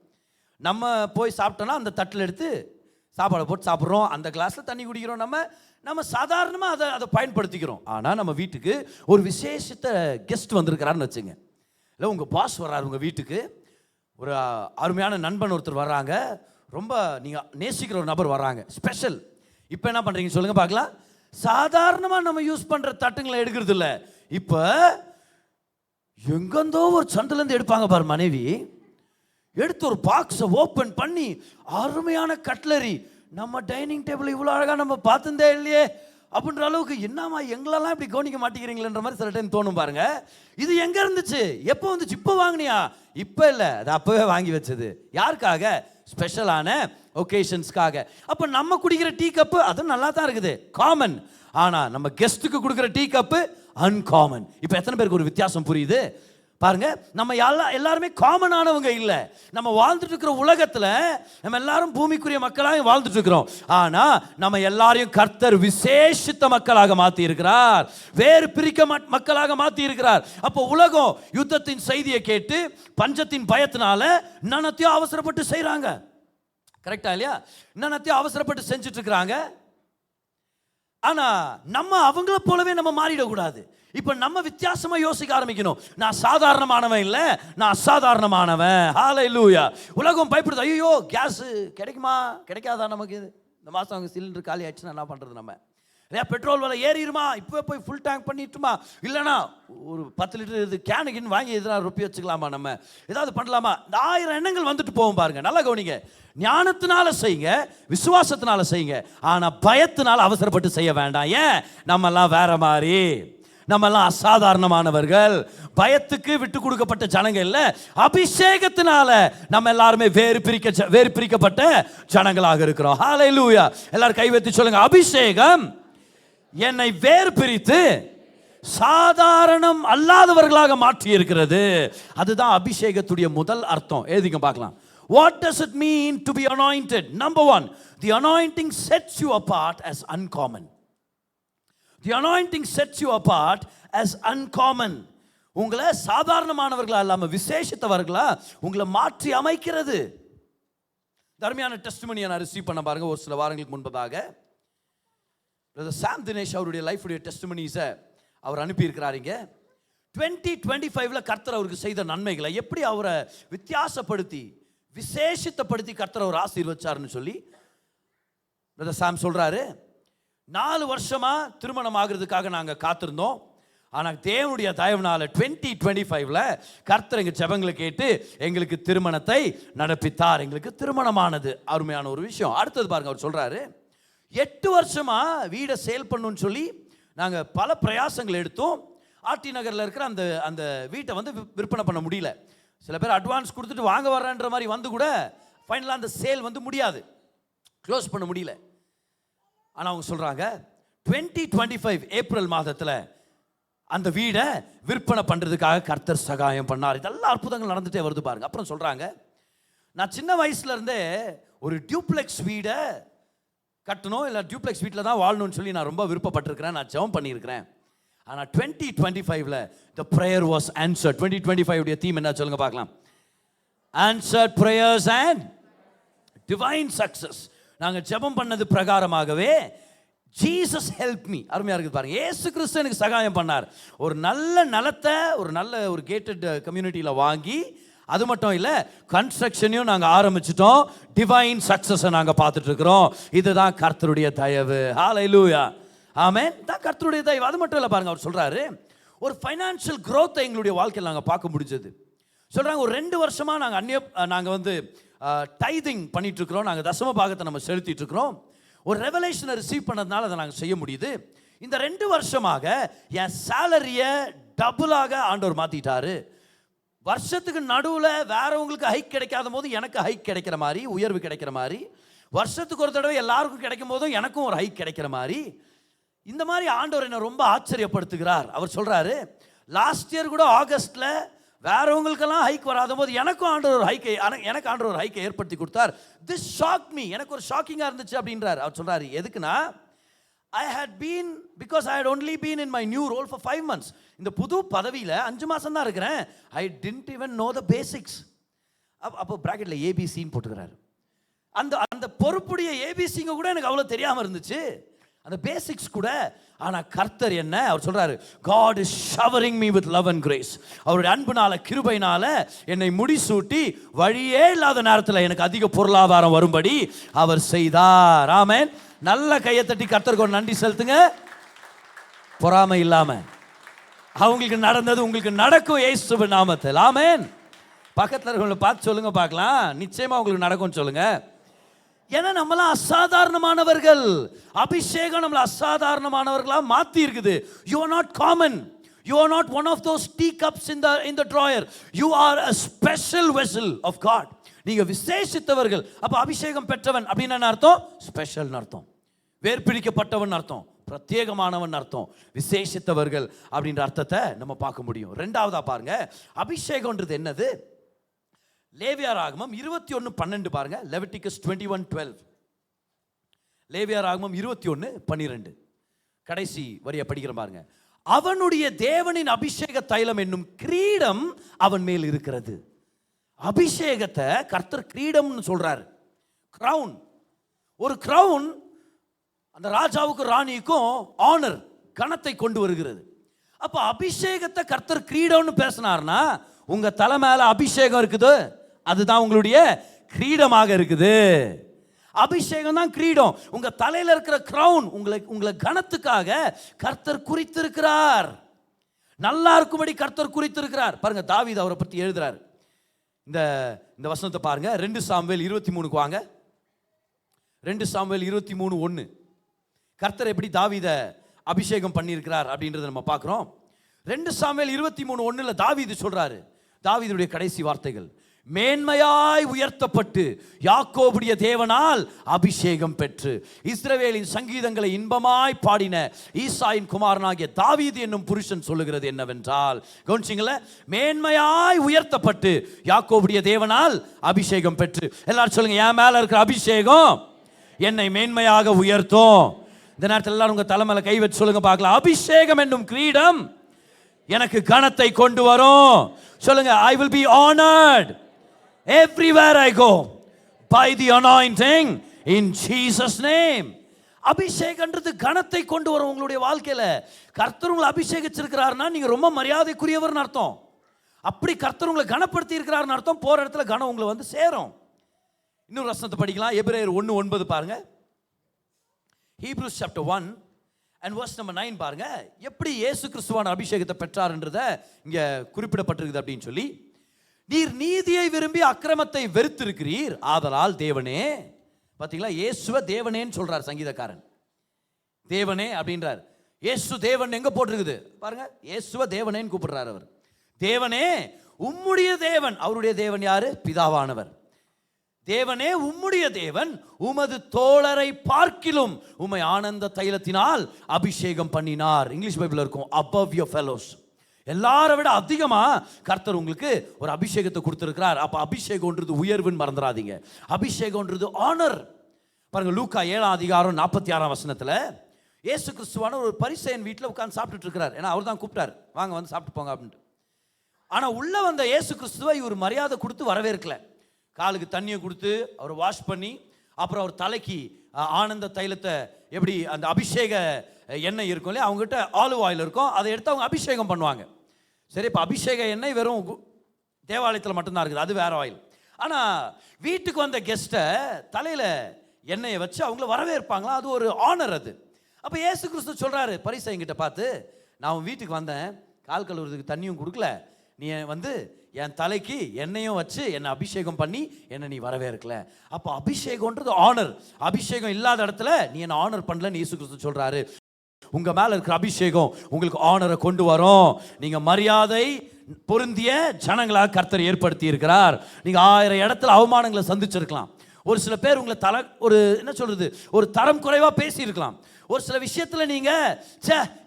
நம்ம போய் சாப்பிட்டோன்னா அந்த தட்டில் எடுத்து சாப்பாடை போட்டு சாப்பிட்றோம், அந்த கிளாஸில் தண்ணி குடிக்கிறோம். நம்ம சாதாரணமாக அதை பயன்படுத்திக்கிறோம். ஆனால் நம்ம வீட்டுக்கு ஒரு விசேஷத்த கெஸ்ட் வந்திருக்கிறாருன்னு வச்சுங்க, இல்லை உங்கள் பாஸ் வர்றாரு உங்கள் வீட்டுக்கு, ஒரு அருமையான நண்பன் ஒருத்தர் வர்றாங்க, ரொம்ப நீங்கள் நேசிக்கிற ஒரு நபர் வர்றாங்க, ஸ்பெஷல். இப்போ என்ன பண்ணுறீங்க சொல்லுங்கள் பார்க்கலாம். சாதாரணமாக நம்ம யூஸ் பண்ணுற தட்டுங்களை எடுக்கிறது இல்லை. இப்போ எங்கேருந்தோ ஒரு சந்திலேருந்து எடுப்பாங்க பாரு மனைவி, எடுத்து ஒரு பாக்ஸை ஓப்பன் பண்ணி அருமையான கட்லரி, நம்ம டைனிங் டேபிள் இவ்வளோ அழகாக நம்ம பார்த்துருந்தே இல்லையே அப்படின்ற அளவுக்கு, என்னம்மா எங்களெல்லாம் இப்படி கவனிக்க மாட்டேங்கிறீங்களேன்ற மாதிரி சில டைம் தோணும் பாருங்க. இது எங்கே இருந்துச்சு, எப்போ வந்துச்சு, இப்போ வாங்கினியா? இப்போ இல்லை, அது அப்போவே வாங்கி வச்சது. யாருக்காக? ஸ்பெஷலான ஒகேஷன்ஸ்க்காக. அப்போ நம்ம குடிக்கிற டீ கப்பு அது நல்லா தான் இருக்குது, காமன். ஆனால் நம்ம கெஸ்ட்டுக்கு கொடுக்குற டீ கப்பு அன்காமன். இப்போ எத்தனை பேருக்கு ஒரு வித்தியாசம் புரியுது பாருங்க. நம்ம எல்லாருமே காமனானவங்க இல்லை. நம்ம வாழ்ந்துட்டு இருக்கிற உலகத்தில் நம்ம எல்லாரும் பூமிக்குரிய மக்களாக வாழ்ந்துட்டு இருக்கிறோம். ஆனா நம்ம எல்லாரையும் கர்த்தர் விசேஷித்த மக்களாக மாற்றி இருக்கிறார், வேறு பிரிக்க மக்களாக மாற்றி இருக்கிறார். அப்போ உலகம் யுத்தத்தின் செய்தியை கேட்டு பஞ்சத்தின் பயத்தினால என்னத்தையும் அவசரப்பட்டு செய்யறாங்க. கரெக்டா இல்லையா? என்னத்தையும் அவசரப்பட்டு செஞ்சுட்டு இருக்கிறாங்க. ஆனா நம்ம அவங்கள போலவே நம்ம மாறிடக்கூடாது. இப்ப நம்ம வித்தியாசமா யோசிக்க ஆரம்பிக்கணும். நான் சாதாரணமானவன் இல்ல, நான் அசாதாரணமானவன். ஹல்லேலூயா. உலகம் பயப்படுது, ஐயோ கேஸ் கிடைக்குமா கிடைக்காதா, நமக்கு இந்த மாசம் சிலிண்டர் காலி ஆயிடுச்சுன்னா என்ன பண்றது, நம்ம பெட்ரோல் விலை ஏறிடுமா, இப்போ போய் ஃபுல் டேங்க் பண்ணிட்டுமா, இல்லைனா ஒரு 10 லிட்டர் இது கேனுக்குன்னு வாங்கி எதிராக ரொப்பி வச்சுக்கலாமா, நம்ம ஏதாவது பண்ணலாமா, இந்த 1000 எண்ணங்கள் வந்துட்டு போகும் பாருங்க. நல்லா கவனிங்க. ஞானத்தினால செய்யுங்க, விசுவாசத்தினால செய்யுங்க, ஆனா பயத்தினால அவசரப்பட்டு செய்ய வேண்டாம். ஏன்? நம்ம எல்லாம் வேற மாதிரி, நம்ம எல்லாம் அசாதாரணமானவர்கள். பயத்துக்கு விட்டு கொடுக்கப்பட்ட ஜனங்க இல்ல, அபிஷேகத்தினால நம்ம எல்லாருமே வேறு பிரிக்கப்பட்ட ஜனங்களாக இருக்கிறோம். ஹல்லேலூயா. எல்லாரும் கை வைத்து சொல்லுங்க, அபிஷேகம் என்னை வேறு பிரித்து சாதாரணம் அல்லாதவர்களாக மாற்றி இருக்கிறது. அதுதான் அபிஷேகத்துடைய முதல் அர்த்தம். எழுதிங்க பார்க்கலாம். What does it mean to be anointed? Number one, the anointing sets you apart as uncommon. The anointing sets you apart as uncommon. உங்களை சாதாரணமானவர்களா இல்லாம விசேஷித்தவர்களா உங்களை மாற்றி அமைக்கிறது. தர்மியான டெஸ்டிமனியை நான் ரிசீவ் பண்ண பாருங்க. ஒரு சில வாரங்களுக்கு முன்பதாக பிரதர் சாம் தினேஷ் அவருடைய லைஃபுடைய டெஸ்டிமனிஸை அவர் அனுப்பியிருக்கிறாருங்க. 2025 கர்த்தர் அவருக்கு செய்த நன்மைகளை எப்படி அவரை வித்தியாசப்படுத்தி விசேஷித்தப்படுத்தி கர்த்தர் அவர் ஆசீர்வச்சாருன்னு சொல்லி பிரதர் சாம் சொல்றாரு. 4 வருஷமா திருமணம் ஆகிறதுக்காக நாங்கள் காத்திருந்தோம். ஆனால் தேவனுடைய தயவுனால 2025 கர்த்தர் எங்கள் ஜெபங்களை கேட்டு எங்களுக்கு திருமணத்தை நடப்பித்தார். எங்களுக்கு திருமணமானது அருமையான ஒரு விஷயம். அடுத்தது பாருங்க, அவர் சொல்றாரு 8 வருஷமா வீடை சேல் பண்ணணும்னு சொல்லி நாங்கள் பல பிரயாசங்கள் எடுத்தோம். ஆர்டி நகரில் இருக்கிற அந்த அந்த வீட்டை வந்து விற்பனை பண்ண முடியல. சில பேர் அட்வான்ஸ் கொடுத்துட்டு வாங்க வர்றன்ற மாதிரி வந்து கூட ஃபைனலாக அந்த சேல் வந்து முடியாது, க்ளோஸ் பண்ண முடியல. ஆனால் அவங்க சொல்கிறாங்க 2025 ஏப்ரல் மாதத்தில் அந்த வீடை விற்பனை பண்ணுறதுக்காக கர்த்தர் சகாயம் பண்ணார். இதெல்லாம் அற்புதங்கள் நடந்துகிட்டே வருது பாருங்க. அப்புறம் சொல்கிறாங்க, நான் சின்ன வயசுலேருந்தே ஒரு டியூப்ளெக்ஸ் வீடை கட்டணும், இல்லை டியூப்ளெக்ஸ் வீட்டில் தான் வாழணும்னு சொல்லி நான் ரொம்ப விருப்பப்பட்டிருக்கிறேன், நான் ஜெபம் பண்ணியிருக்கிறேன். ஆனால் 2025 the prayer was answered. 2025 உடைய தீம் என்ன சொல்லுங்க பார்க்கலாம். Answered prayers and divine success. நாங்கள் ஜெபம் பண்ணது பிரகாரமாகவே ஜீசஸ் ஹெல்ப் மீ. அருமையாக இருக்குது பாருங்க. ஏசு கிறிஸ்து எனக்கு சகாயம் பண்ணார். ஒரு நல்ல நிலத்தை ஒரு நல்ல ஒரு கேட்டட் கம்யூனிட்டியில் வாங்கி, அது மட்டும் இல்லை கன்ஸ்ட்ரக்ஷனையும் நாங்கள் ஆரம்பிச்சிட்டோம். டிவைன் சக்ஸஸை நாங்கள் பார்த்துட்டு இருக்கிறோம். இதுதான் கர்த்தருடைய தயவு. ஹல்லேலூயா, ஆமென். தான் கர்த்தருடைய தயவு. அது மட்டும் இல்லை பாருங்க, அவர் சொல்றாரு ஒரு ஃபைனான்ஷியல் க்ரோத்தை எங்களுடைய வாழ்க்கையில் நாங்கள் பார்க்க முடிஞ்சது. சொல்றாங்க ஒரு 2 வருஷமா நாங்கள் வந்து டைதிங் பண்ணிட்டு இருக்கிறோம். நாங்கள் தசம பாகத்தை நம்ம செலுத்திட்டு இருக்கிறோம். ஒரு ரெவலேஷனை ரிசீவ் பண்ணதுனால அதை நாங்கள் செய்ய முடியுது. இந்த 2 வருஷமாக என் சேலரியை டபுளாக ஆண்டவர் மாற்றிட்டாரு. வருஷத்துக்கு நடுவில் வேறவங்களுக்கு ஹைக் கிடைக்காத போது எனக்கு ஹைக் கிடைக்கிற மாதிரி, உயர்வு கிடைக்கிற மாதிரி, வருஷத்துக்கு ஒரு தடவை எல்லாருக்கும் கிடைக்கும் போதும் எனக்கும் ஒரு ஹைக் கிடைக்கிற மாதிரி, இந்த மாதிரி ஆண்டவர் என்னை ரொம்ப ஆச்சரியப்படுத்துகிறார். அவர் சொல்கிறாரு, லாஸ்ட் இயர் கூட ஆகஸ்ட்டில் வேறவங்களுக்கெல்லாம் ஹைக் வராத போது எனக்கும் ஆண்டவர் ஒரு ஹைக்கை எனக்கு ஆண்டவர் ஒரு ஹைக்கை ஏற்படுத்தி கொடுத்தார். This shock me. எனக்கு ஒரு ஷாக்கிங்காக இருந்துச்சு அப்படின்றார். அவர் சொல்கிறாரு, எதுக்குன்னா I had been, because I had only been in my new role for 5 months. இந்த புது பதவியில் 5 மாதம் தான் இருக்கிறேன். I didn't even know the basics. அப்போ பிராக்கெட்டில் ஏபிசின்னு போட்டுக்கிறாரு. அந்த அந்த பொறுப்புடைய ஏபிசிங்க கூட எனக்கு அவ்வளோ தெரியாமல் இருந்துச்சு, அந்த பேசிக்ஸ் கூட. ஆனால் கர்த்தர் என்ன அவர் சொல்றாரு, God is showering me with love and grace. அவருடைய அன்புனால கிருபையினால என்னை முடிசூட்டி வழியே இல்லாத நேரத்தில் எனக்கு அதிக பொருளாதாரம் வரும்படி அவர் செய்தார். ஆமென். நல்ல கையை தட்டி கர்த்தருக்கு ஒரு நன்றி செலுத்துங்க. பொறாமை இல்லாம அவங்களுக்கு நடந்தது உங்களுக்கு நடக்கும் இயேசுவின் நாமத்தில். ஆமென். பக்கத்தில் இருக்கிறவங்களை பார்த்து சொல்லுங்க பார்க்கலாம், நிச்சயமா உங்களுக்கு நடக்கும்னு சொல்லுங்க. ஏன்னா நம்மளாம் அசாதாரணமானவர்கள். அபிஷேகம் நம்மளை அசாதாரணமானவர்களா மாத்தி இருக்குது. You are not common. You are not one of those teacups in the drawer. You are a special vessel of God. நீங்க விசேஷித்தவர்கள். அப்ப அபிஷேகம் பெற்றவன் அப்படின்னு என்ன அர்த்தம்? ஸ்பெஷல் அர்த்தம், வேர்பிடிக்கப்பட்டவன் அர்த்தம், பிரத்யேகமானவன் அர்த்தம், விசேஷித்தவர்கள் அப்படின்ற அர்த்தத்தை நம்ம பார்க்க முடியும். ரெண்டாவதா பாருங்க, அபிஷேகம்ன்றது என்னது? லேவியராகமம் 21:12 பாருங்க. லெவிட்டிகஸ் 21:12. லேவியராகமம் 21:12 கடைசி வரியை படிக்கிற பாருங்க. அவனுடைய தேவனின் அபிஷேக தைலம் என்னும் கிரீடம் அவன் மேல் இருக்கிறது. அபிஷேகத்தை கர்த்தர் கிரீடம்னு சொல்றாரு. கிரவுன். ஒரு கிரவுன் அந்த ராஜாவுக்கும் ராணிக்கும் ஆனர், கணத்தை கொண்டு வருகிறது. அப்ப அபிஷேகத்தை கர்த்தர் கிரீடம்னு பேசினார்னா உங்க தலை மேல அபிஷேகம் இருக்குது, அதுதான் உங்களுடைய கிரீடமாக இருக்குது. அபிஷேகம் தான் கிரீடம். உங்க தலையில இருக்கிற கிரவுன் உங்களை கணத்துக்காக கர்த்தர் குறித்திருக்கிறார். நல்லா இருக்கும்படி கர்த்தர் குறித்திருக்கிறார். பாருங்க, தாவீது அவரை பற்றி எழுதுறாரு. இந்த வசனத்தை பாருங்க. 2 சாமுவேல் 23 வாங்க. 2 சாமுவேல் 23:1. கர்த்தர் எப்படி தாவீத அபிஷேகம் பண்ணியிருக்கிறார் அப்படின்றத நம்ம பார்க்கிறோம். 2 சாமுவேல் 23:1 தாவீது சொல்றாரு, தாவீதுடைய கடைசி வார்த்தைகள், மேன்மையாய் உயர்த்தப்பட்டு யாக்கோபுடைய தேவனால் அபிஷேகம் பெற்று இஸ்ரவேலின் சங்கீதங்களை இன்பமாய் பாடின ஈசாயின் குமாரனாகிய தாவீது என்னும் புருஷன் சொல்லுகிறது என்னவென்றால், கவனிச்சிங்கள, மேன்மையாய் உயர்த்தப்பட்டு யாக்கோபுடைய தேவனால் அபிஷேகம் பெற்று. எல்லாரும் சொல்லுங்க, என் மேல இருக்கிற அபிஷேகம் என்னை மேன்மையாக உயர்த்தும். இந்த நேரத்தில் எல்லாரும் உங்க தலைமையில கை வச்சு சொல்லுங்க பார்க்கலாம், அபிஷேகம் என்னும் கிரீடம் எனக்கு கனத்தை கொண்டு வரும். சொல்லுங்க, I will be honored everywhere I go by the anointing in Jesus name. அபிஷேகம்ன்றது கனத்தை கொண்டு வரும் உங்களுடைய வாழ்க்கையில. கர்த்தர் உங்களை அபிஷேகிச்சிருக்கிறார்னா நீங்க ரொம்ப மரியாதைக்குரியவர்னு அர்த்தம். அப்படி கர்த்தர் உங்களை கனப்படுத்தி இருக்கிறார்னு அர்த்தம். போற இடத்துல கனம் உங்களை வந்து சேரும். இன்னொரு வசனத்தை படிக்கலாம், எபிரேயர் 1:9 பாருங்க. Hebrews chapter 1 and verse number 9 பாருங்க. எப்படி இயேசு கிறிஸ்துவான அபிஷேகத்தை பெற்றார்ன்றத இங்க குறிப்பிடப்பட்டிருக்குது அப்படின்னு சொல்லி, நீர் நீதியை விரும்பி அக்கிரமத்தை வெறுத்திருக்கிறீர், ஆதலால் தேவனே. பாத்தீங்களா, இயேசுவ தேவனேன்னு சொல்றார் சங்கீதக்காரன். தேவனே அப்படின்றார். இயேசு தேவன் எங்க போட்டிருக்குது பாருங்க, இயேசுவ தேவனேன்னு கூப்பிடுறார் அவர். தேவனே உம்முடைய தேவன். அவருடைய தேவன் யாரு? பிதாவானவர். தேவனே உம்முடைய தேவன் உமது தோழரை பார்க்கிலும் உம்மை ஆனந்த தைலத்தினால் அபிஷேகம் பண்ணினார். இங்கிலீஷ் பைபிள்ல இருக்கும் above your fellows. எல்லாரை விட அதிகமா கர்த்தர் உங்களுக்கு ஒரு அபிஷேகத்தை கொடுத்திருக்கிறார். அப்ப அபிஷேகம்ன்றது உயர்வுன்னு மறந்துடாதீங்க. அபிஷேகம்ன்றது ஆனர். பாருங்க, லூக்கா 7:46 இயேசு கிறிஸ்துவான ஒரு பரிசேயன் வீட்டில் உட்கார்ந்து சாப்பிட்டுட்டு இருக்கிறார். ஏன்னா அவர் தான் கூப்பிட்டார், வாங்க வந்து சாப்பிட்டு போங்க அப்படின்ட்டு. ஆனா உள்ள வந்த இயேசு கிறிஸ்துவை இவர் மரியாதை கொடுத்து வரவேற்கல. காலுக்கு தண்ணியை கொடுத்து அவர் வாஷ் பண்ணி, அப்புறம் அவர் தலைக்கு ஆனந்த தைலத்தை, எப்படி அந்த அபிஷேக எண்ணெய் இருக்கும் இல்லையா, அவங்ககிட்ட ஆலிவ் ஆயில் இருக்கும், அதை எடுத்து அவங்க அபிஷேகம் பண்ணுவாங்க. சரி, இப்போ அபிஷேக எண்ணெய் வெறும் தேவாலயத்தில் மட்டும்தான் இருக்குது, அது வேற ஆயில். ஆனால் வீட்டுக்கு வந்த கெஸ்ட்டை தலையில் எண்ணெயை வச்சு அவங்கள வரவேற்பாங்களா, அது ஒரு ஆனர் அது. அப்போ இயேசு கிறிஸ்து சொல்கிறாரு பரிசேயங்கிட்ட பார்த்து, நான் உன் வீட்டுக்கு வந்தேன், கால் கழுவுறதுக்கு தண்ணியும் கொடுக்கல, நீ வந்து என் தலைக்கு எண்ணெயும் வச்சு என்னை அபிஷேகம் பண்ணி என்னை நீ வரவேற்கல. அப்போ அபிஷேகம்ன்றது ஆனர். அபிஷேகம் இல்லாத இடத்துல நீ என்ன ஆனர் பண்ணலன்னு இயேசு கிறிஸ்து சொல்றாரு. உங்க மேல இருக்கிற அபிஷேகம் உங்களுக்கு ஆனரை கொண்டு வரும். நீங்க மரியாதை பொருந்திய ஜனங்களாக கர்த்தர் ஏற்படுத்தி இருக்கிறார். நீங்க 1000 இடத்துல அவமானங்களை சந்திச்சிருக்கலாம். ஒரு சில பேர் உங்களை ஒரு என்ன சொல்றது, ஒரு தரம் குறைவா பேசி இருக்கலாம். ஒரு சில விஷயத்துல நீங்க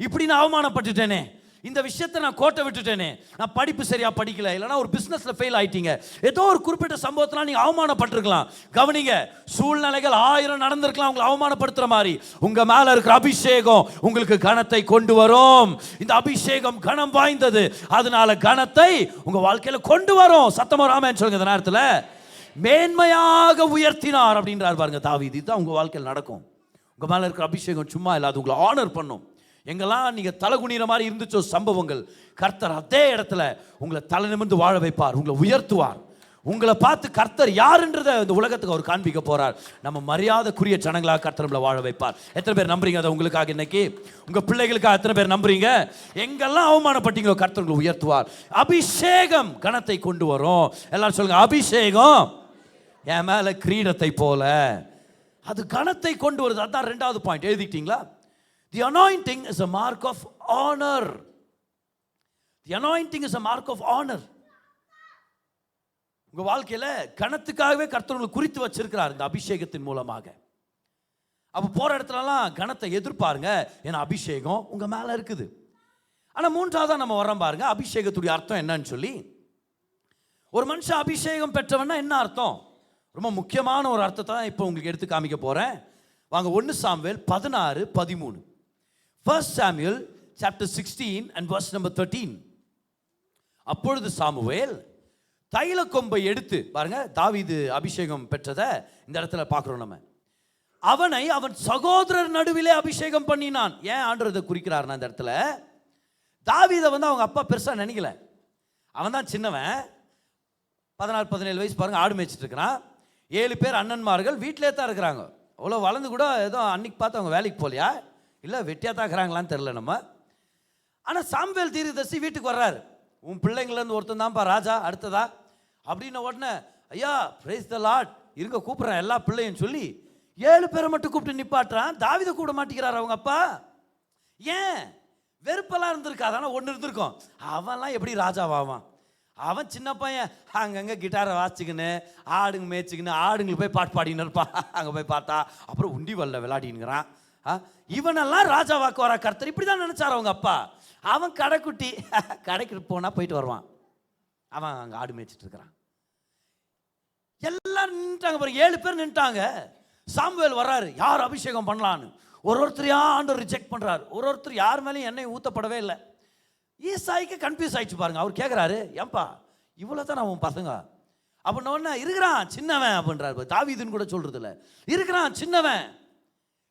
இப்படி நான் அவமானப்பட்டுட்டேனே, இந்த விஷயத்தை நான் கோட்டை விட்டுட்டேனே, நான் படிப்பு சரியா படிக்கல, இல்லைன்னா ஒரு பிசினஸ்ல ஃபெயில் ஆயிட்டீங்க, ஏதோ ஒரு குறிப்பிட்ட சம்பவத்தில் நீங்க அவமானப்பட்டிருக்கலாம். கவனிங்க, சூழ்நிலைகள் 1000 நடந்திருக்கலாம் உங்களை அவமானப்படுத்துற மாதிரி. உங்க மேல இருக்கிற அபிஷேகம் உங்களுக்கு கனத்தை கொண்டு வரும். இந்த அபிஷேகம் கனம் வாய்ந்தது, அதனால கனத்தை உங்க வாழ்க்கையில கொண்டு வரும். சத்தமா ஆமென் சொல்லுங்க. இந்த நேரத்தில் மேன்மையாக உயர்த்தினார் அப்படின்றார் பாருங்க தாவீது. இதுதான் உங்க வாழ்க்கையில் நடக்கும். உங்க மேல இருக்கிற அபிஷேகம் சும்மா இல்லாத உங்களை ஆனர் பண்ணும். எங்கெல்லாம் நீங்க தலை குனிற மாதிரி இருந்துச்சோ சம்பவங்கள், கர்த்தர் அதே இடத்துல உங்களை தலை நிமிர்ந்து வாழ வைப்பார், உங்களை உயர்த்துவார். உங்களை பார்த்து கர்த்தர் யாருன்றதை இந்த உலகத்துக்கு அவர் காண்பிக்க போறார். நம்ம மரியாதைக்குரிய ஜனங்களாக கர்த்தர் நம்மளை வாழ வைப்பார். எத்தனை பேர் நம்புறீங்க அதை உங்களுக்காக? இன்னைக்கு உங்க பிள்ளைகளுக்காக எத்தனை பேர் நம்புறீங்க? எங்கெல்லாம் அவமானப்பட்டீங்களோ கர்த்தர் உங்களை உயர்த்துவார். அபிஷேகம் கனத்தை கொண்டு வரும். எல்லாரும் சொல்லுங்க, அபிஷேகம் என் மேல கிரீடத்தை போல அது கனத்தை கொண்டு வருது. அதான் 2வது point. எழுதிட்டீங்களா? The anointing is a mark of honor. The anointing is a mark of honor. உங்க வாழ்க்கையில கனத்துக்காகவே கர்த்தர் உங்களை குறித்து வச்சிருக்கிறார் இந்த அபிஷேகத்தின் மூலமாக. அப்ப போற இடத்துலலாம் கனத்தை எதிர்பாருங்க, ஏன்னா அபிஷேகம் உங்க மேல இருக்குது. ஆனா 3வதா நம்ம வரோம் பாருங்க, அபிஷேகத்துடைய அர்த்தம் என்னன்னு சொல்லி. ஒரு மனுஷன் அபிஷேகம் பெற்றவன்னா என்ன அர்த்தம்? ரொம்ப முக்கியமான ஒரு அர்த்தத்தை தான் இப்போ உங்களுக்கு எடுத்து காமிக்க போறேன். வாங்க, 1 Samuel 16:13. 1 Samuel chapter 16 and verse number 13. அப்பொழுது சாமுவேல் தைல கொம்பை எடுத்து, பாருங்க தாவீது அபிஷேகம் பெற்றதை இந்த இடத்துல பார்க்கிறோம் நம்ம. அவனை அவன் சகோதரர் நடுவிலே அபிஷேகம் பண்ணினான். ஏன் ஆண்டவரை குறிக்கிறார்னா, இந்த இடத்துல தாவீதை வந்து அவங்க அப்பா பெருசா நினைக்கல. அவன் தான் சின்னவன், 16-17 வயசு பாருங்க, ஆடு மேய்ச்சிட்டு இருக்கிறான். 7 பேர் அண்ணன்மார்கள் வீட்டிலே தான் இருக்கிறாங்க. அவ்வளோ வளர்ந்து கூட ஏதோ அன்னைக்கு பார்த்து அவங்க வேலைக்கு போகலையா, இல்லை வெட்டியாக தான் இருக்கிறாங்களான்னு தெரில நம்ம. ஆனால் சாமுவேல் தீர்க்கதரிசி வீட்டுக்கு வர்றாரு. உன் பிள்ளைங்கள்லேருந்து ஒருத்தன் தான்ப்பா ராஜா அடுத்ததா அப்படின்ன உடனே, ஐயா பிரைஸ் த லார்ட், இருக்க கூப்பிட்றேன் எல்லா பிள்ளையும் சொல்லி 7 பேரை மட்டும் கூப்பிட்டு நிப்பாட்டுறான். தாவீதை கூட மாட்டிக்கிறார் அவங்க அப்பா. ஏன்? வெறுப்பெல்லாம் இருந்திருக்காது, ஆனால் ஒன்று இருந்திருக்கும், அவன்லாம் எப்படி ராஜாவாவான், அவன் சின்ன பையன் அங்கங்கே கிட்டாரை வாசிச்சுக்கின்னு ஆடுங்க மேய்ச்சிக்கின்னு ஆடுங்களுக்கு போய் பாட்டு பாடின்னு இருப்பான். அங்கே போய் பார்த்தா அப்புறம் உண்டி வல்ல விளையாடினுங்கிறான். இவனெல்லாம் ராஜாவாக்கு வர கர்த்தர் இப்படி தான் நினச்சார் அவங்க அப்பா. அவன் கடைக்குட்டி, கடைக்கு போனால் போயிட்டு வருவான். அவன் அங்கே ஆடு மேய்ச்சிட்டு இருக்கிறான். எல்லாரும் நின்றுட்டாங்க பாருங்க, 7 பேர் நின்றுட்டாங்க. சாமுவேல் வர்றாரு, யார் அபிஷேகம் பண்ணலான்னு. ஒருத்தரையா ஆண்டவர் ரிஜெக்ட் பண்ணுறாரு. ஒருத்தர் யார் மேலேயும் எண்ணெய் ஊற்றப்படவே இல்லை. ஈசாய்க்கு கன்ஃபியூஸ் ஆயிடுச்சு பாருங்க. அவர் கேட்குறாரு, ஏன்பா இவ்வளோ தான் அவன் பசங்க அப்படின்னா இருக்கிறான் சின்னவன் அப்படின்றாரு. தாவீதுன்னு கூட சொல்றது இல்லை, இருக்கிறான் சின்னவன்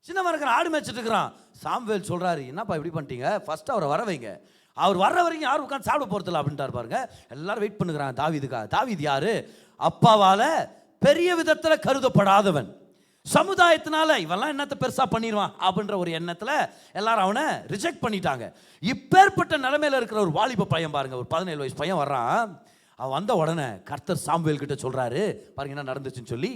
இருக்கிறான், ஆடு மேய்ச்சிட்டு இருக்கிறான். சாமுவேல் சொல்றாரு, என்னப்பா இப்படி பண்ணிட்டீங்க, ஃபர்ஸ்ட் அவரை வர வைங்க, அவர் வர்ற வரைக்கும் யாரும் உட்காந்து சாப்பிட போறதில்ல அப்படின்ட்டார் பாருங்க. எல்லாரும் வெயிட் பண்ணுகிறான் தாவீதுக்கா. தாவீது யாரு? அப்பாவால பெரிய விதத்தில் கருதப்படாதவன். சமுதாயத்தினால இவெல்லாம் என்னத்தை பெருசா பண்ணிடுவான் அப்படின்ற ஒரு எண்ணத்துல எல்லாரும் அவனை ரிஜெக்ட் பண்ணிட்டாங்க. இப்பேற்பட்ட நிலைமையில இருக்கிற ஒரு வாலிப பையன் பாருங்க, ஒரு 17 வயசு பையன் வர்றான். அவன் வந்த உடனே கர்த்தர் சாமுவேல் கிட்ட சொல்றாரு, பாருங்க என்ன நடந்துச்சுன்னு சொல்லி.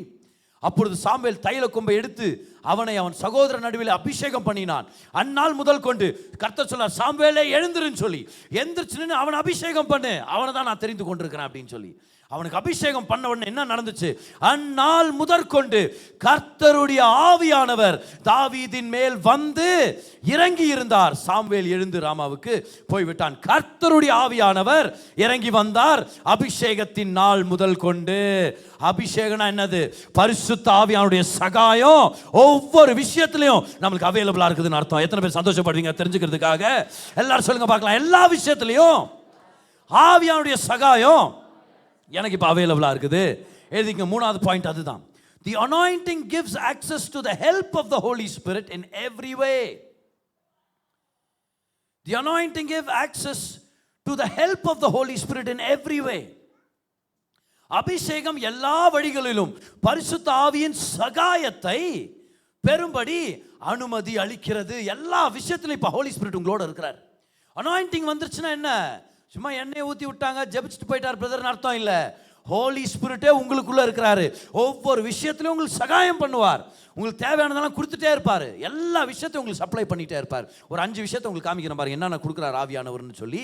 அப்பொழுது சாமுவேல் தைல கொம்பை எடுத்து அவனை அவன் சகோதரன் நடுவில் அபிஷேகம் பண்ணினான். அந்நாள் முதல் கொண்டு கர்த்தர் சொன்னார், சாமுவேலே எழுந்திருன்னு சொல்லி, எந்திரிச்சுன்னு அவன் அபிஷேகம் பண்ணு, அவனை தான் நான் தெரிந்து கொண்டிருக்கிறேன் அப்படின்னு சொல்லி அவனுக்கு அபிஷேகம் பண்ண உடனே என்ன நடந்துச்சு? அந்நாள் முதற்கொண்டு கர்த்தருடைய ஆவியானவர் தாவீதின் மேல் வந்து இறங்கி இருந்தார். சாமுவேல் எழுந்து ராமாவுக்கு போய்விட்டான். கர்த்தருடைய ஆவியானவர் இறங்கி வந்தார் அபிஷேகத்தின் நாள் முதல் கொண்டு. அபிஷேகம்னா என்னது? பரிசுத்த ஆவியானுடைய சகாயம் ஒவ்வொரு விஷயத்திலையும் நம்மளுக்கு அவைலபிளா இருக்குதுன்னு அர்த்தம். எத்தனை பேர் சந்தோஷப்படுவீங்க தெரிஞ்சுக்கிறதுக்காக? எல்லாரும் சொல்லுங்க பார்க்கலாம். எல்லா விஷயத்திலையும் ஆவியானுடைய சகாயம் எனக்கு இப்போ அவைலபிளா இருக்குது. எழுதிங்க, 3வது பாயிண்ட் அதுதான். The anointing gives access to the help of the Holy Spirit in every way. The anointing gives access to the help of the Holy Spirit in every way. அபிஷேகம் எல்லா வழிகளிலும் பரிசுத்த ஆவியின் சகாயத்தை பெரும்படி அனுமதி அளிக்கிறது. எல்லா விஷயத்திலும் இப்போ ஹோலி ஸ்பிரிட் உங்களோட இருக்கிறார். அனாயிண்டிங் வந்துருச்சுன்னா என்ன? சும்மா எண்ணெயை ஊற்றி விட்டாங்க ஜெபிச்சுட்டு போயிட்டார் பிரதர்னு அர்த்தம் இல்லை. ஹோலி ஸ்பிரிட்டே உங்களுக்குள்ள இருக்கிறாரு. ஒவ்வொரு விஷயத்திலும் உங்களுக்கு சகாயம் பண்ணுவார். உங்களுக்கு தேவையானதெல்லாம் கொடுத்துட்டே இருப்பார். எல்லா விஷயத்தையும் உங்களுக்கு சப்ளை பண்ணிகிட்டே இருப்பார். ஒரு 5 விஷயத்தை உங்களுக்கு காமிக்கிறேன் பாருங்க, என்னென்ன கொடுக்குறாரு ஆவியானவர்னு சொல்லி.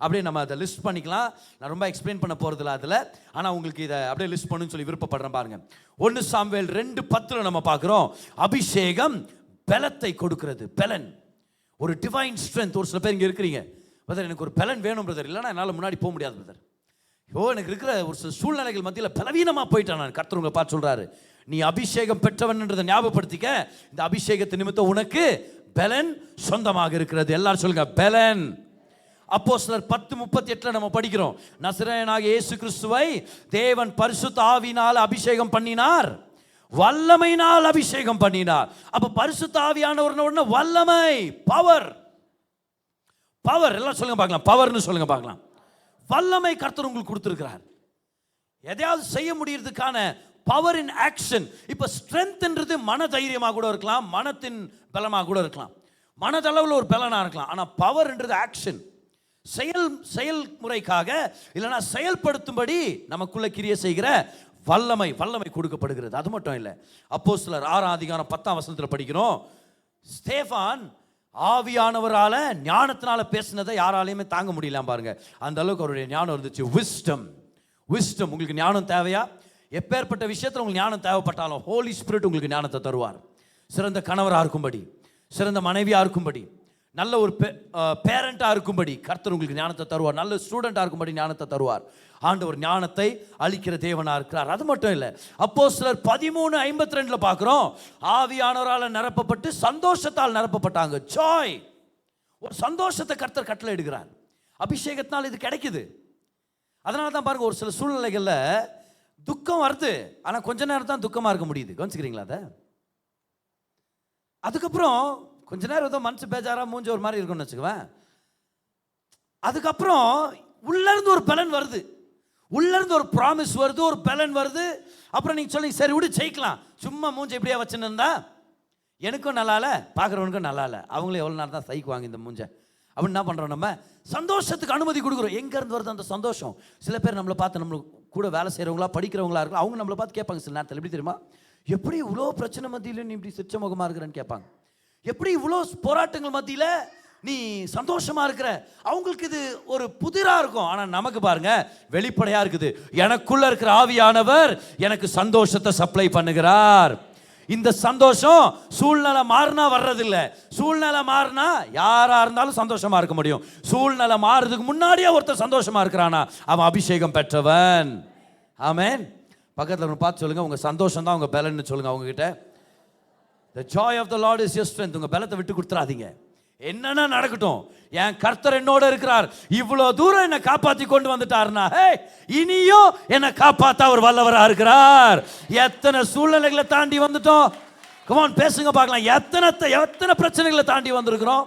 அப்படியே நம்ம அதை லிஸ்ட் பண்ணிக்கலாம். நான் ரொம்ப எக்ஸ்பிளைன் பண்ண போகிறதில்ல அதில், ஆனால் உங்களுக்கு இதை அப்படியே லிஸ்ட் பண்ணுன்னு சொல்லி விருப்பப்படுறேன் பாருங்க. 1 சாமுவேல் 2:10 நம்ம பார்க்குறோம், அபிஷேகம் பலத்தை கொடுக்கிறது. பலன், ஒரு டிவைன் ஸ்ட்ரென்த். ஒரு சில பேர் இங்கே இருக்கிறீங்க, பிரதர் எனக்கு ஒரு பலன் வேணும் பிரதர், இல்லைன்னா என்னால் முன்னாடி போக முடியாது பிரதர். எனக்கு இருக்கிற ஒரு சில சூழ்நிலைகள் மத்தியில் பலவீனமாக போயிட்டான் நான். கர்த்தர் உங்களை பார்த்து சொல்கிறாரு, நீ அபிஷேகம் பெற்றவன்ன்றதை ஞாபகப்படுத்திக்க. இந்த அபிஷேகத்தை நிமித்தம் உனக்கு பலன் சொந்தமாக இருக்கிறது. எல்லாரும் சொல்லுங்க பலன். அப்போஸ்தலர் 10:38 நம்ம படிக்கிறோம், நசரேயனாகிய இயேசு கிறிஸ்துவை தேவன் பரிசுத்த ஆவியினால் அபிஷேகம் பண்ணினார், வல்லமையினால் அபிஷேகம் பண்ணினார். அப்ப பரிசுத்த ஆவியானவர்ன வல்லமை, பவர். பவர் எல்லாம் சொல்லுங்க பார்க்கலாம், பவர்னு சொல்லுங்க பார்க்கலாம். வல்லமை கர்த்தர் உங்களுக்கு கொடுத்திருக்கிறார். எதையாவது செய்ய முடியறதுக்கான பவர் இன் ஆக்ஷன். இப்ப ஸ்ட்ரென்த்ன்றது மன தைரியமாக கூட இருக்கலாம், மனத்தின் பலமாக கூட இருக்கலாம், மனதளவில் ஒரு பலனா இருக்கலாம். ஆனா பவர்ன்றது ஆக்ஷன், செயல்முறைக்காக இல்லைன்னா செயல்படுத்தும்படி நமக்குள்ள கிரியை செய்கிற வல்லமை கொடுக்கப்படுகிறது. அது மட்டும் இல்லை, அப்போஸ்தலர் 6:10 படிக்கிறோம், ஸ்தேவான் ஆவியானவரால ஞானத்தினால பேசினதை யாராலையுமே தாங்க முடியல பாருங்க. அந்த அளவுக்கு அவருடைய ஞானம் இருந்துச்சு. விஸ்டம். உங்களுக்கு ஞானம் தேவையா? எப்பேற்பட்ட விஷயத்தில் உங்களுக்கு ஞானம் தேவைப்பட்டாலும் ஹோலி ஸ்பிரிட் உங்களுக்கு ஞானத்தை தருவார். சிறந்த கணவராக இருக்கும்படி, சிறந்த மனைவியாக இருக்கும்படி, நல்ல ஒரு பேரண்டாக இருக்கும்படி கர்த்தர் உங்களுக்கு ஞானத்தை தருவார். நல்ல ஸ்டூடெண்டாக இருக்கும்படி ஞானத்தை தருவார். ஆண்டவர் ஞானத்தை அளிக்கிற தேவனாக இருக்கிறார். அது மட்டும் இல்லை, அப்போஸ்தலர் 13:52 பார்க்குறோம், ஆவியானவரால் நிரப்பப்பட்டு சந்தோஷத்தால் நிரப்பப்பட்டாங்க. ஜாய், ஒரு சந்தோஷத்தை கர்த்தர் கட்டளை எடுக்கிறார். அபிஷேகத்தினால் இது கிடைக்குது. அதனால தான் பாருங்க, ஒரு சில சூழ்நிலைகளில் துக்கம் வருது, ஆனால் கொஞ்ச நேரம் தான் துக்கமாக இருக்க முடியுது. கவனிச்சுக்கிறீங்களா? அதை அதுக்கப்புறம் கொஞ்ச நேரம் ஏதோ மனசு பேஜாராக மூஞ்ச ஒரு மாதிரி இருக்குன்னு வச்சுக்குவேன். அதுக்கப்புறம் உள்ளேருந்து ஒரு பலன் வருது, உள்ளேருந்து ஒரு ப்ராமிஸ் வருது, ஒரு பலன் வருது. அப்புறம் நீங்கள் சொல்லுங்க, சரி விடு ஜெயிக்கலாம், சும்மா மூஞ்ச இப்படியே வச்சுன்னு இருந்தா எனக்கும் நல்லா இல்லை, பார்க்குறவனுக்கும் நல்லா இல்லை, அவங்களே எவ்வளோ நேரம் தான் சைக்குவாங்க இந்த மூஞ்ச அப்படின்னு என்ன பண்ணுறோம்? நம்ம சந்தோஷத்துக்கு அனுமதி கொடுக்குறோம். எங்கேருந்து வருது அந்த சந்தோஷம்? சில பேர் நம்மளை பார்த்து, நம்மளுக்கு கூட வேலை செய்கிறவங்களா படிக்கிறவங்களா இருக்கலாம், அவங்க நம்மளை பார்த்து கேட்பாங்க சில நேரத்தில், எப்படி தெரியுமா, எப்படி இவ்வளோ பிரச்சனை மத்தியில் நீ இப்படி சிரிச்ச முகமாக இருக்கிறேன்னு கேட்பாங்க. எப்படி இவ்வளோ போராட்டங்கள் மத்தியில் நீ சந்தோஷமா இருக்கிற. அவங்களுக்கு இது ஒரு புதிரா இருக்கும். ஆனா நமக்கு பாருங்க வெளிப்படையா இருக்குது. எனக்குள்ள இருக்கிற ஆவியானவர் எனக்கு சந்தோஷத்தை சப்ளை பண்ணுகிறார். இந்த சந்தோஷம் சூழ்நிலை மாறினா வர்றதில்லை. சூழ்நிலை மாறினா யாரா இருந்தாலும் சந்தோஷமா இருக்க முடியும். சூழ்நிலை மாறுறதுக்கு முன்னாடியே ஒருத்தர் சந்தோஷமா இருக்கிறானா அவன் அபிஷேகம் பெற்றவன். ஆமென். பக்கத்தில் பார்த்து சொல்லுங்க, உங்க சந்தோஷம் தான் உங்க பலன்னு சொல்லுங்க அவங்க கிட்ட. The joy of the Lord is your strength. உங்க பலத்தை விட்டு கொடுத்துறாதீங்க. என்னன்னா நடக்கட்டும், என் கர்த்தர் என்னோட இருக்கிறார். இவ்வளவு தூரம் என்னை காப்பாத்தி கொண்டு வந்துட்டாருன்னா இனியும் என்னை காப்பாத்த அவர் வல்லவரா இருக்கிறார். எத்தனை சூழ்நிலைகளை தாண்டி வந்துட்டோம். கமான் பேசுங்க பார்க்கலாம். எத்தனை பிரச்சனைகளை தாண்டி வந்திருக்கிறோம்.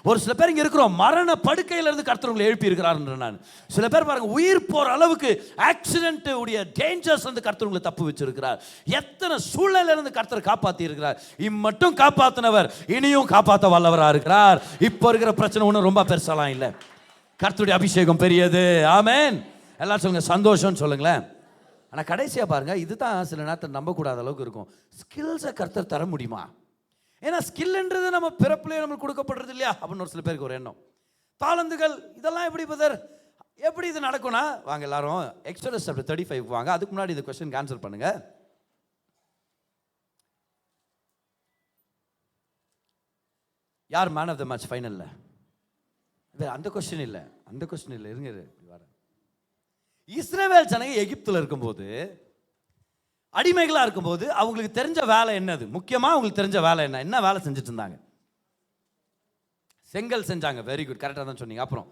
ஒரு சில பேர் இங்க இருக்கிறோம், மரண படுக்கையில இருந்து கர்த்தர் உங்களை எழுப்பி இருக்கிறார். நான் சில பேர் பாருங்க உயிர் போற அளவுக்கு ஆக்சிடென்ட் உடைய டேஞ்சர்ஸ் வந்து கர்த்தர் உங்களை தப்பு வச்சிருக்கிறார். எத்தனை சூழ்நிலையில இருந்து கர்த்தர் காப்பாத்தி இருக்கிறார். இம்மட்டும் காப்பாத்தினவர் இனியும் காப்பாற்ற வல்லவரா இருக்கிறார். இப்ப இருக்கிற பிரச்சனை ஒன்றும் ரொம்ப பெருசாலாம் இல்லை. கர்த்தருடைய அபிஷேகம் பெரியது. ஆமென். எல்லாம் சொல்லுங்க சந்தோஷம் சொல்லுங்களேன். ஆனா கடைசியா பாருங்க, இதுதான் சில நேரத்தில் நம்ப கூடாத அளவுக்கு இருக்கும். ஸ்கில்ஸை கர்த்தர் தர முடியுமா? ஏன்னா ஸ்கில்ன்றது நம்ம பிறப்புலேயே நம்மளுக்கு கொடுக்கப்படுறது இல்லையா அப்படின்னு ஒரு சில பேருக்கு ஒரு எண்ணம். தாளந்துகள் இதெல்லாம் எப்படி பதர், எப்படி இது நடக்கும்னா வாங்க எல்லாரும் எக்ஸோடஸ் சாப்டர் 35 வாங்க. அதுக்கு முன்னாடி இந்த क्वेश्चन ஆன்சர் பண்ணுங்க. யார் மேன் ஆஃப் த மேட்ச் ஃபைனல்ல? அந்த क्वेश्चन இல்லை, அந்த क्वेश्चन இல்லை. இருங்க வர. இஸ்ரவேல் ஜனங்க எகிப்துல இருக்கும்போது, அடிமைகளா இருக்கும்போது அவங்களுக்கு தெரிஞ்ச வேலை என்னது? முக்கியமா அவங்களுக்கு தெரிஞ்ச வேலை என்ன வேலை செஞ்சுட்டு இருந்தாங்க? செங்கல் செஞ்சாங்க. வெரி குட், கரெக்டாக தான் சொன்னீங்க. அப்புறம்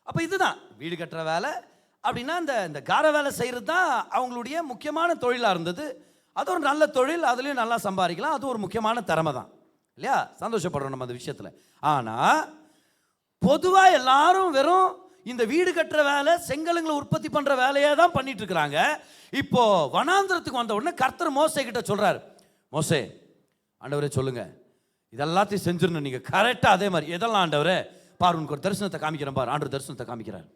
அப்போ இதுதான் வீடு கட்டுற வேலை அப்படின்னா இந்த கார வேலை செய்கிறது தான் அவங்களுடைய முக்கியமான தொழிலாக இருந்தது. அது ஒரு நல்ல தொழில், அதுலேயும் நல்லா சம்பாதிக்கலாம். அது ஒரு முக்கியமான திறமை தான் இல்லையா? சந்தோஷப்படுறோம் நம்ம அந்த விஷயத்தில். ஆனால் பொதுவாக எல்லாரும் வெறும் இந்த வீடு கட்டுற வேலை, செங்கலுங்களை உற்பத்தி பண்ணுற வேலையை தான் பண்ணிட்டு இருக்கிறாங்க. இப்போ வனாந்திரத்துக்கு வந்த உடனே கர்த்தர் மோசே கிட்ட சொல்றாரு, மோசே ஆண்டவரே சொல்லுங்க இதெல்லாத்தையும் செஞ்சிடணும் நீங்க கரெக்டாக. அதே மாதிரி எதெல்லாம் ஆண்டவரே பாரு, உனக்கு ஒரு தரிசனத்தை காமிக்கிறேன் பாரு. ஆண்டவர் தரிசனத்தை காமிக்கிறார்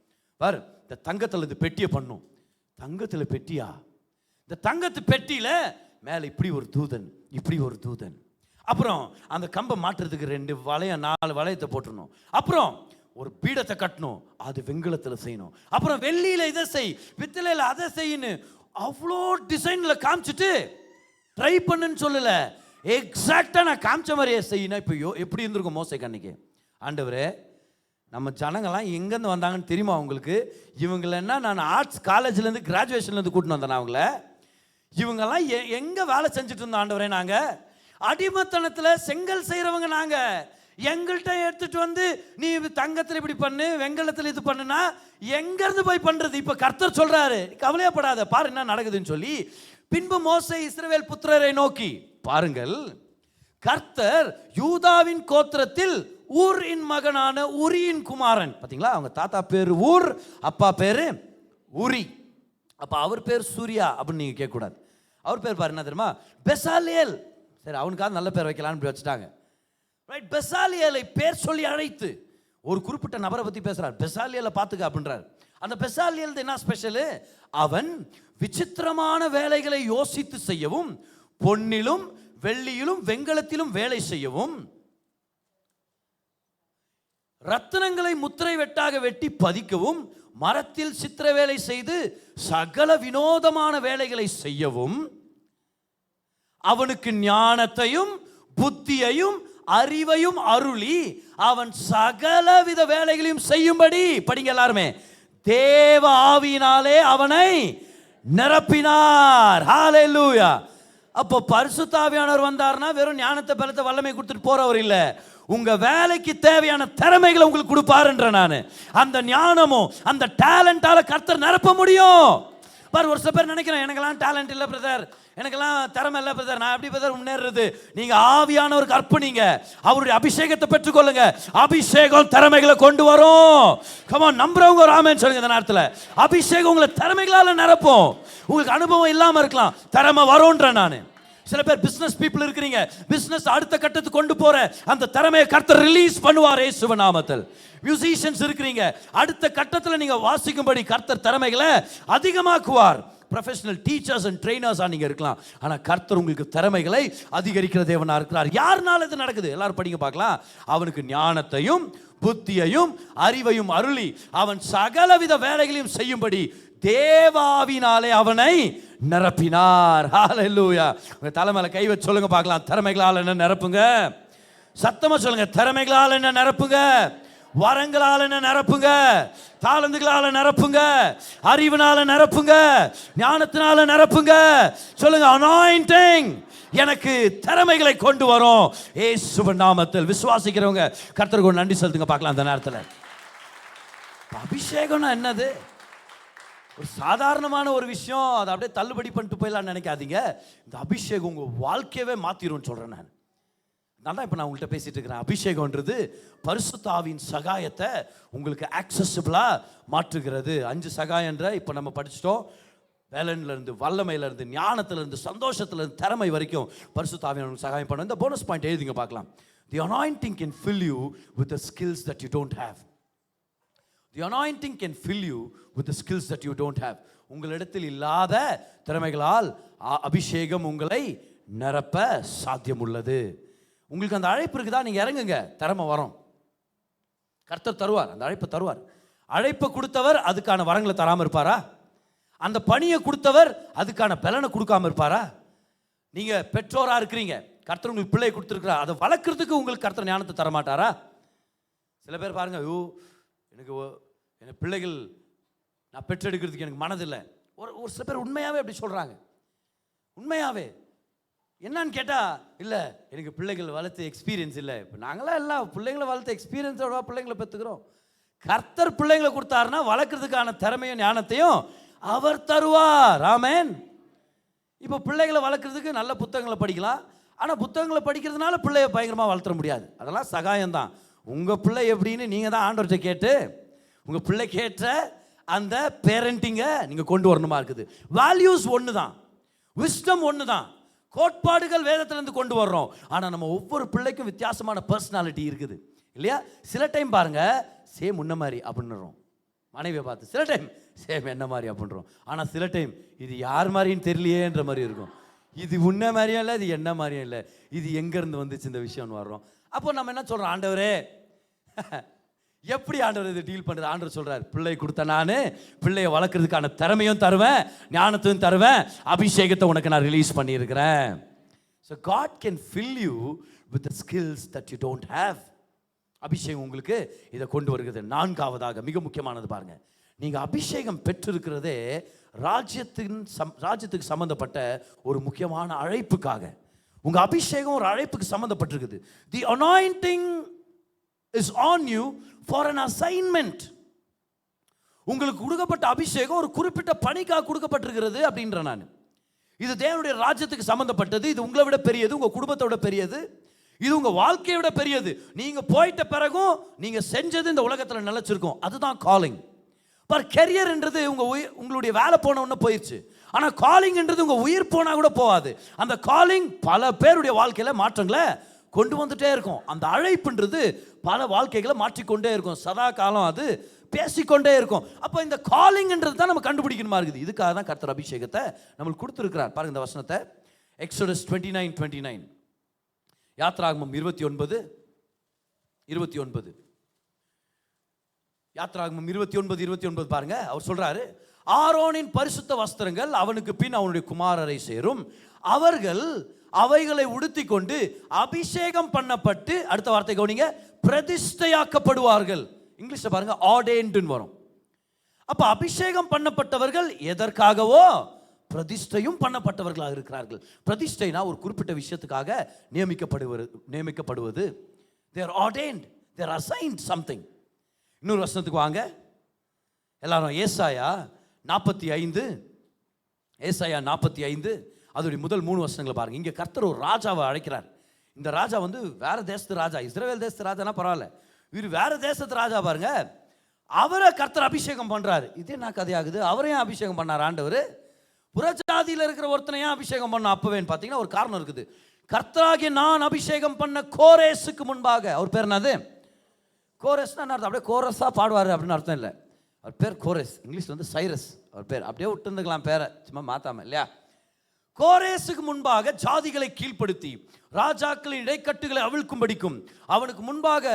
பாரு. இந்த தங்கத்தில் இது பெட்டியை பண்ணும். தங்கத்தில் பெட்டியா? இந்த தங்கத்து பெட்டியில மேலே இப்படி ஒரு தூதன், இப்படி ஒரு தூதன். அப்புறம் அந்த கம்பை மாட்டுறதுக்கு 2 வளையம் 4 வளையத்தை போட்டுருணும். அப்புறம் ஒரு பீடத்தை கட்டணும், அது வெண்கலத்தில் செய்யணும். அப்புறம் வெள்ளியில இதை செய், பித்தளையில் அதை செய்யணும். அவ்வளோ டிசைன்ல காமிச்சிட்டு ட்ரை பண்ணுன்னு சொல்லல, எக்ஸாக்டா நான் காமிச்ச மாதிரியே செய்யணும். இப்போ எப்படி இருந்திருக்கும் மோசேக்கு அன்னைக்கு? ஆண்டவரே நம்ம ஜனங்கள்லாம் எங்கேருந்து வந்தாங்கன்னு தெரியுமா உங்களுக்கு? இவங்களன்னா நான் ஆர்ட்ஸ் காலேஜ்லேருந்து கிராஜுவேஷன்லேருந்து கூட்டின்னு வந்தேன் அவங்கள. இவங்கெல்லாம் எங்கே வேலை செஞ்சுட்டு இருந்தோம் ஆண்டவரே? நாங்கள் அடிமத்தனத்தில் செங்கல் செய்கிறவங்க. நாங்கள் எங்கள்கிட்ட எடுத்துட்டு வந்து நீ தங்கத்தில் இப்படி பண்ணு, வெங்கலத்தில் இது பண்ணுனா எங்கேருந்து போய் பண்ணுறது? இப்போ கர்த்தர் சொல்கிறாரு கவலையப்படாத, பாரு என்ன நடக்குதுன்னு சொல்லி. பின்பு மோசே இஸ்ரவேல் புத்திரரை நோக்கி, பாருங்கள் கர்த்தர் யூதாவின் கோத்திரத்தில் ஊரின் மகனான உரியின் குமாரன். பார்த்தீங்களா, அவங்க தாத்தா பேர் ஊர், அப்பா பேர் உரி. அப்போ அவர் பேர் சூர்யா அப்படின்னு நீங்கள் கேட்கக்கூடாது. அவர் பேர் பாரு என்ன தெரியுமா? பெசாலியேல். சரி, அவனுக்காக நல்ல பேர் வைக்கலான்னு இப்படி வச்சுட்டாங்க. ரைட், பெசாலியேலை பேர் சொல்லி அழைத்து ஒரு குறிப்பிட்ட நபரை பற்றி பேசுகிறார். பெசாலியேலை பார்த்துக்க அப்படின்றார். அந்த பெசாலியேல் என்ன ஸ்பெஷலு? அவன் விசித்திரமான வேலைகளை யோசித்து செய்யவும், பொன்னிலும் வெள்ளியிலும் வெண்கலத்திலும் வேலை செய்யவும், ரத்தினங்களை முத்திரை வெட்டாக வெட்டி பதிக்கவும், மரத்தில் சித்திர வேலை செய்து சகல வினோதமான வேலைகளை செய்யவும், அவனுக்கு ஞானத்தையும் புத்தியையும் அறிவையும் அருளி அவன் சகலவித வேலைகளையும் செய்யும்படி, படிங்க எல்லாருமே, தேவ ஆவியினாலே அவனை நிரப்பினார். ஹல்லேலூயா. அப்போ பரிசுத்த ஆவியானவர் வந்தார்னா வெறும் ஞானத்தை பலத்தை வல்லமை கொடுத்துட்டு போறவர் இல்ல, உங்க வேலைக்கு தேவையான திறமைகளை உங்களுக்கு கொடுப்பாருன்ற நான். அந்த ஞானமும் அந்த டேலண்டால கர்த்தர் நிரப்ப முடியும். பாரு, ஒரு சில பேர் நினைக்கிறேன் எனக்கெல்லாம் டேலண்ட் இல்லை பிரதர், எனக்கெல்லாம் திறமை இல்லை பிரதர், நான் எப்படி பிரதர் முன்னேறது? நீங்க ஆவியானவருக்கு அர்ப்பணிங்க, அவருடைய அபிஷேகத்தை பெற்றுக்கொள்ளுங்க. அபிஷேகம் திறமைகளை கொண்டு வரும். கமான், நம்புறவங்க ஒரு ஆமென் சொல்லுங்க. இந்த நேரத்தில் அபிஷேகம் உங்களை திறமைகளால நிரப்பும். உங்களுக்கு அனுபவம் இல்லாம இருக்கலாம், திறமை வரும்ன்ற நான். சில பேர் பிசினஸ் பீப்புள் இருக்கிறீங்க, பிசினஸ் அடுத்த கட்டத்துக்கு கொண்டு போற அந்த திறமையை கர்த்தர் ரிலீஸ் பண்ணுவார் இயேசுவின் நாமத்தில். மியூசிஷியன்ஸ் இருக்கிறீங்க, அடுத்த கட்டத்தில் நீங்க வாசிக்கும்படி கர்த்தர் திறமைகளை அதிகமாக்குவார். ப்ரொஃபஷனல் டீச்சர்ஸ் அண்ட் ட்ரெயினர்ஸாக நீங்கள் இருக்கலாம். ஆனால் கர்த்தர் உங்களுக்கு திறமைகளை அதிகரிக்கிற தேவனாக இருக்கிறார். யாருனால இது நடக்குது? எல்லாரும் படிங்க பார்க்கலாம். அவனுக்கு ஞானத்தையும் புத்தியையும் அறிவையும் அருளி அவன் சகலவித வேலைகளையும் செய்யும்படி தேவாவினாலே அவனை நிரப்பினார். ஹல்லேலூயா. உங்க தலைமையில கை வச்சு சொல்லுங்க பார்க்கலாம், திறமைகளால் என்ன நிரப்புங்க. சத்தமா சொல்லுங்க, திறமைகளால் என்ன நிரப்புங்க, வரங்களால் என்ன நிரப்புங்க, தாளந்துகளால நிரப்புங்க, அறிவினால நிரப்புங்க, ஞானத்தினால நிரப்புங்க. சொல்லுங்க, அனாயிண்டிங் எனக்கு திறமைகளை கொண்டு வரும் இயேசுவின் நாமத்தில். விசுவாசிக்கிறவங்க கர்த்தருக்கு நன்றி செலுத்துங்க பார்க்கலாம். அந்த நேரத்தில் அபிஷேகம்னா என்னது? ஒரு சாதாரணமான ஒரு விஷயம், அதை அப்படியே தள்ளுபடி பண்ணிட்டு போயிடலாம் நினைக்காதீங்க. இந்த அபிஷேகம் உங்க வாழ்க்கையவே மாத்திரும் சொல்றேன். நான் தான் இப்போ நான் உங்கள்கிட்ட பேசிட்டு இருக்கிறேன். அபிஷேகம்ன்றது பரிசுத்த ஆவியின் சகாயத்தை உங்களுக்கு ஆக்சசிபிளாக மாற்றுகிறது. 5 சகாயன்ற இப்போ நம்ம படிச்சிட்டோம். வேலன்லேருந்து, வல்லமையிலேருந்து, ஞானத்திலேருந்து, சந்தோஷத்துலேருந்து, திறமை வரைக்கும் பரிசுத்த ஆவியின் சகாயம் பண்ண. இந்த போனஸ் பாயிண்ட் எழுதிங்க பார்க்கலாம். The anointing can fill you with the skills that you don't have. The anointing can fill you with the skills that you don't have. உங்களிடத்தில் இல்லாத திறமைகளால் அபிஷேகம் உங்களை நிரப்ப சாத்தியம் உள்ளது. உங்களுக்கு அந்த அழைப்பு இருக்குதா? நீங்க இறங்குங்க, திறமை வரும். கர்த்தர் தருவார், அந்த அழைப்பை தருவார். அழைப்பை கொடுத்தவர் அதுக்கான வரங்களை தராமல் இருப்பாரா? அந்த பணியை கொடுத்தவர் அதுக்கான பலனை கொடுக்காம இருப்பாரா? நீங்க பெற்றோரா இருக்கிறீங்க, கர்த்தர் உங்களுக்கு பிள்ளை கொடுத்துருக்கிறார், அதை வளர்க்கறதுக்கு உங்களுக்கு கர்த்தர் ஞானத்தை தரமாட்டாரா? சில பேர் பாருங்க, எனக்கு பிள்ளைகள் நான் பெற்றெடுக்கிறதுக்கு எனக்கு மனதில்லை. ஒரு சில பேர் உண்மையாவே அப்படி சொல்றாங்க. உண்மையாவே என்னன்னு கேட்டால், இல்லை எனக்கு பிள்ளைகள் வளர்த்து எக்ஸ்பீரியன்ஸ் இல்லை. இப்போ நாங்களாம் எல்லாம் பிள்ளைங்களை வளர்த்து எக்ஸ்பீரியன்ஸோட பிள்ளைங்களை பெற்றுக்கிறோம். கர்த்தர் பிள்ளைங்களை கொடுத்தாருன்னா வளர்க்குறதுக்கான திறமையும் ஞானத்தையும் அவர் தருவார். ஆமென். இப்போ பிள்ளைகளை வளர்க்குறதுக்கு நல்ல புத்தகங்களை படிக்கலாம். ஆனால் புத்தகங்களை படிக்கிறதுனால பிள்ளையை பயங்கரமாக வளர்த்துற முடியாது. அதெல்லாம் சகாயம்தான். உங்கள் பிள்ளை எப்படின்னு நீங்கள் தான் ஆண்டவர்கிட்ட கேட்டு உங்கள் பிள்ளைக்கேற்ற அந்த பேரண்டிங்கை நீங்கள் கொண்டு வரணுமா இருக்குது. வேல்யூஸ் ஒன்று தான், விஸ்டம் ஒன்று தான், கோட்பாடுகள் வேதத்திலிருந்து கொண்டு வர்றோம். ஆனால் நம்ம ஒவ்வொரு பிள்ளைக்கும் வித்தியாசமான பர்சனாலிட்டி இருக்குது இல்லையா? சில டைம் பாருங்க, சேம் உன்ன மாதிரி அப்படின்றோம் மனைவியை பார்த்து, சில டைம் சேம் என்ன மாதிரி அப்படின்றோம். ஆனால் சில டைம் இது யார் மாதிரின்னு தெரியலையேன்ற மாதிரி இருக்கும். இது உன்ன மாதிரியும் இல்லை, இது என்ன மாதிரியும் இல்லை, இது எங்கேருந்து வந்துச்சு இந்த விஷயம்னு வர்றோம். அப்போ நம்ம என்ன சொல்கிறோம், ஆண்டவரே எப்படி ஆண்டவர் இதை டீல் பண்ணுறது? ஆண்டவர் சொல்கிறார், பிள்ளை கொடுத்த நான் பிள்ளையை வளர்க்குறதுக்கான திறமையும் தருவேன், ஞானத்தையும் தருவேன், அபிஷேகத்தை உனக்கு நான் ரிலீஸ் பண்ணியிருக்கிறேன். So God can fill you with the skills that you don't have. அபிஷேகம் உங்களுக்கு இதை கொண்டு வருகிறது. 4ஆவதாக மிக முக்கியமானது பாருங்க, நீங்கள் அபிஷேகம் பெற்றிருக்கிறதே ராஜ்யத்துக்கு சம்மந்தப்பட்ட ஒரு முக்கியமான அழைப்புக்காக. உங்கள் அபிஷேகம் ஒரு அழைப்புக்கு சம்மந்தப்பட்டிருக்குது. The anointing is on you for an assignment. உங்களுக்கு கொடுக்கப்பட்ட அபிஷேகம் ஒரு குறிப்பிட்ட பணிக்காக கொடுக்கப்பட்டிருக்கிறது அப்படின்ற நான். இது தேவனுடைய ராஜ்யத்துக்கு சம்பந்தப்பட்டது. இது உங்களை விட பெரியது, உங்க குடும்பத்தை விட பெரியது, இது உங்க வாழ்க்கையை விட பெரியது. நீங்க போயிட்ட பிறகும் நீங்க செஞ்சது இந்த உலகத்தில் நிலைச்சிருக்கும். அதுதான் காலிங். பர் கெரியர்ன்றது உங்களுடைய வேலை போன உடனே போயிடுச்சு. ஆனால் காலிங்ன்றது உங்க உயிர் போனா கூட போகாது. அந்த காலிங் பல பேருடைய வாழ்க்கையில மாற்றங்களை கொண்டு வந்துட்டே இருக்கும். அந்த அழைப்புன்றது பல வாழ்க்கைகளை மாற்றிக்கொண்டே இருக்கும். சதா காலம் அது பேசிக்கொண்டே இருக்கும். அப்போ இந்த காலிங்ன்றது தான் நம்ம கண்டுபிடிக்கணுமா இருக்குது. இதுக்காக தான் கர்த்தர் அபிஷேகத்தை நம்மளுக்கு கொடுத்துருக்கிறார். பாருங்க இந்த வசனத்தை, எக்ஸோடஸ் 29:29, யாத்ராகமம் 29:29, யாத்ராகமம் 29:29 பாருங்க. அவர் சொல்றாரு, ஆரோனின் பரிசுத்த வஸ்திரங்கள் அவனுக்கு பின் அவனுடைய குமாரரை சேரும், அவர்கள் அவைகளை உடுத்தி கொண்டு அபிஷேகம் பண்ணப்பட்டு, அடுத்த வார்த்தை கவனிங்க, பிரதிஷ்டையாக்கப்படுவார்கள். இங்கிலீஷ்ல பாருங்க, ஆர்டேன்ட்னு வரும். அப்ப அபிஷேகம் பண்ணப்பட்டவர்கள் எதற்காகவோ பிரதிஷ்டையும் பண்ணப்பட்டவர்களாக இருக்கிறார்கள். பிரதிஷ்டைனா ஒரு குறிப்பிட்ட விஷயத்துக்காக நியமிக்கப்படுவது. they are ordained, they are assigned something. இன்னொரு வசனத்துக்கு வாங்க எல்லாரும். ஏசாயா 45 அதோடைய முதல் 3 வசனங்களை பாருங்க. இங்க கர்த்தர் ஒரு ராஜாவை அழைக்கிறார். இந்த ராஜா வேற தேசத்து ராஜா, இஸ்ரவேல் தேசத்து ராஜானா பரவாயில்ல, இவர் வேற தேசத்து ராஜா பாருங்க. அவரை கர்த்தர் அபிஷேகம் பண்றாரு. இது என்ன கதையாகுது? அவரையும் அபிஷேகம் பண்ணார் ஆண்டவர். புறஜாதியில் இருக்கிற ஒருத்தனையும் அபிஷேகம் பண்ண அப்பவேன்னு பார்த்தீங்கன்னா ஒரு காரணம் இருக்குது. கர்த்தராகிய நான் அபிஷேகம் பண்ண கோரேசுக்கு முன்பாக, அவர் பேர் என்னது? கோரஸ்னா அர்த்தம் அப்படியே கோரஸா பாடுவார் அப்படின்னு அர்த்தம் இல்லை. அவர் பேர் கோரேஸ், இங்கிலீஷ் வந்து சைரஸ் அவர் பேர். அப்படியே விட்டுருந்துக்கலாம் பேரை, சும்மா மாத்தாம இல்லையா. கோரேசுக்கு முன்பாக ஜாதிகளை கீழ்ப்படுத்தி ராஜாக்களின் இடைக்கட்டுகளை அவிழ்க்கும்படிக்கும், அவனுக்கு முன்பாக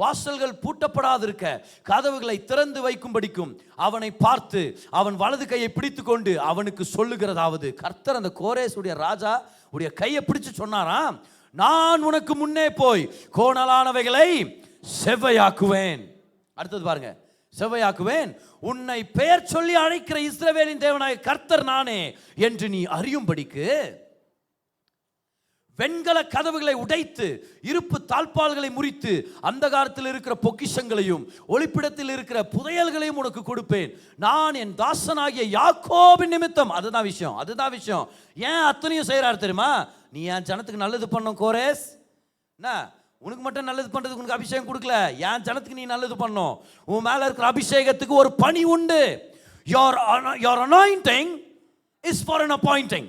வாசல்கள் பூட்டப்படாதிருக்க கதவுகளை திறந்து வைக்கும்படிக்கும் அவனை பார்த்து அவன் வலது கையை பிடித்து கொண்டு அவனுக்கு சொல்லுகிறதாவது, கர்த்தர் அந்த கோரேசுடைய ராஜா உடைய கையை பிடிச்சு சொன்னாராம், நான் உனக்கு முன்னே போய் கோணலானவைகளை செவ்வையாக்குவேன். அடுத்தது பாருங்க, செவ்வையாக்குவேன், உன்னை பெயர் சொல்லி அழைக்கிற இஸ்ரவேலின் தேவனாய கர்த்தர் நானே என்று நீ அறியும்படிக்கு வெண்கல கதவுகளை உடைத்து இருப்பு தாழ்பால்களை முறித்து அந்தகாரத்தில் இருக்கிற பொக்கிஷங்களையும் ஒளிப்பிடத்தில் இருக்கிற புதையல்களையும் உனக்கு கொடுப்பேன். நான் என் தாசனாகிய யாக்கோபின் நிமித்தம். அதுதான் விஷயம். ஏன் அத்தனையும் செய்யறாரு தெரியுமா? நீ என் ஜனத்துக்கு நல்லது பண்ணும் கோரேஸ், என்ன உனக்கு மட்டும் நல்லது பண்றதுக்கு உனக்கு அபிஷேகம் கொடுக்கல, என் ஜனத்துக்கு நீ நல்லது பண்ணும். உன் மேல இருக்கிற அபிஷேகத்துக்கு ஒரு பணி உண்டு. your anointing is for an appointing,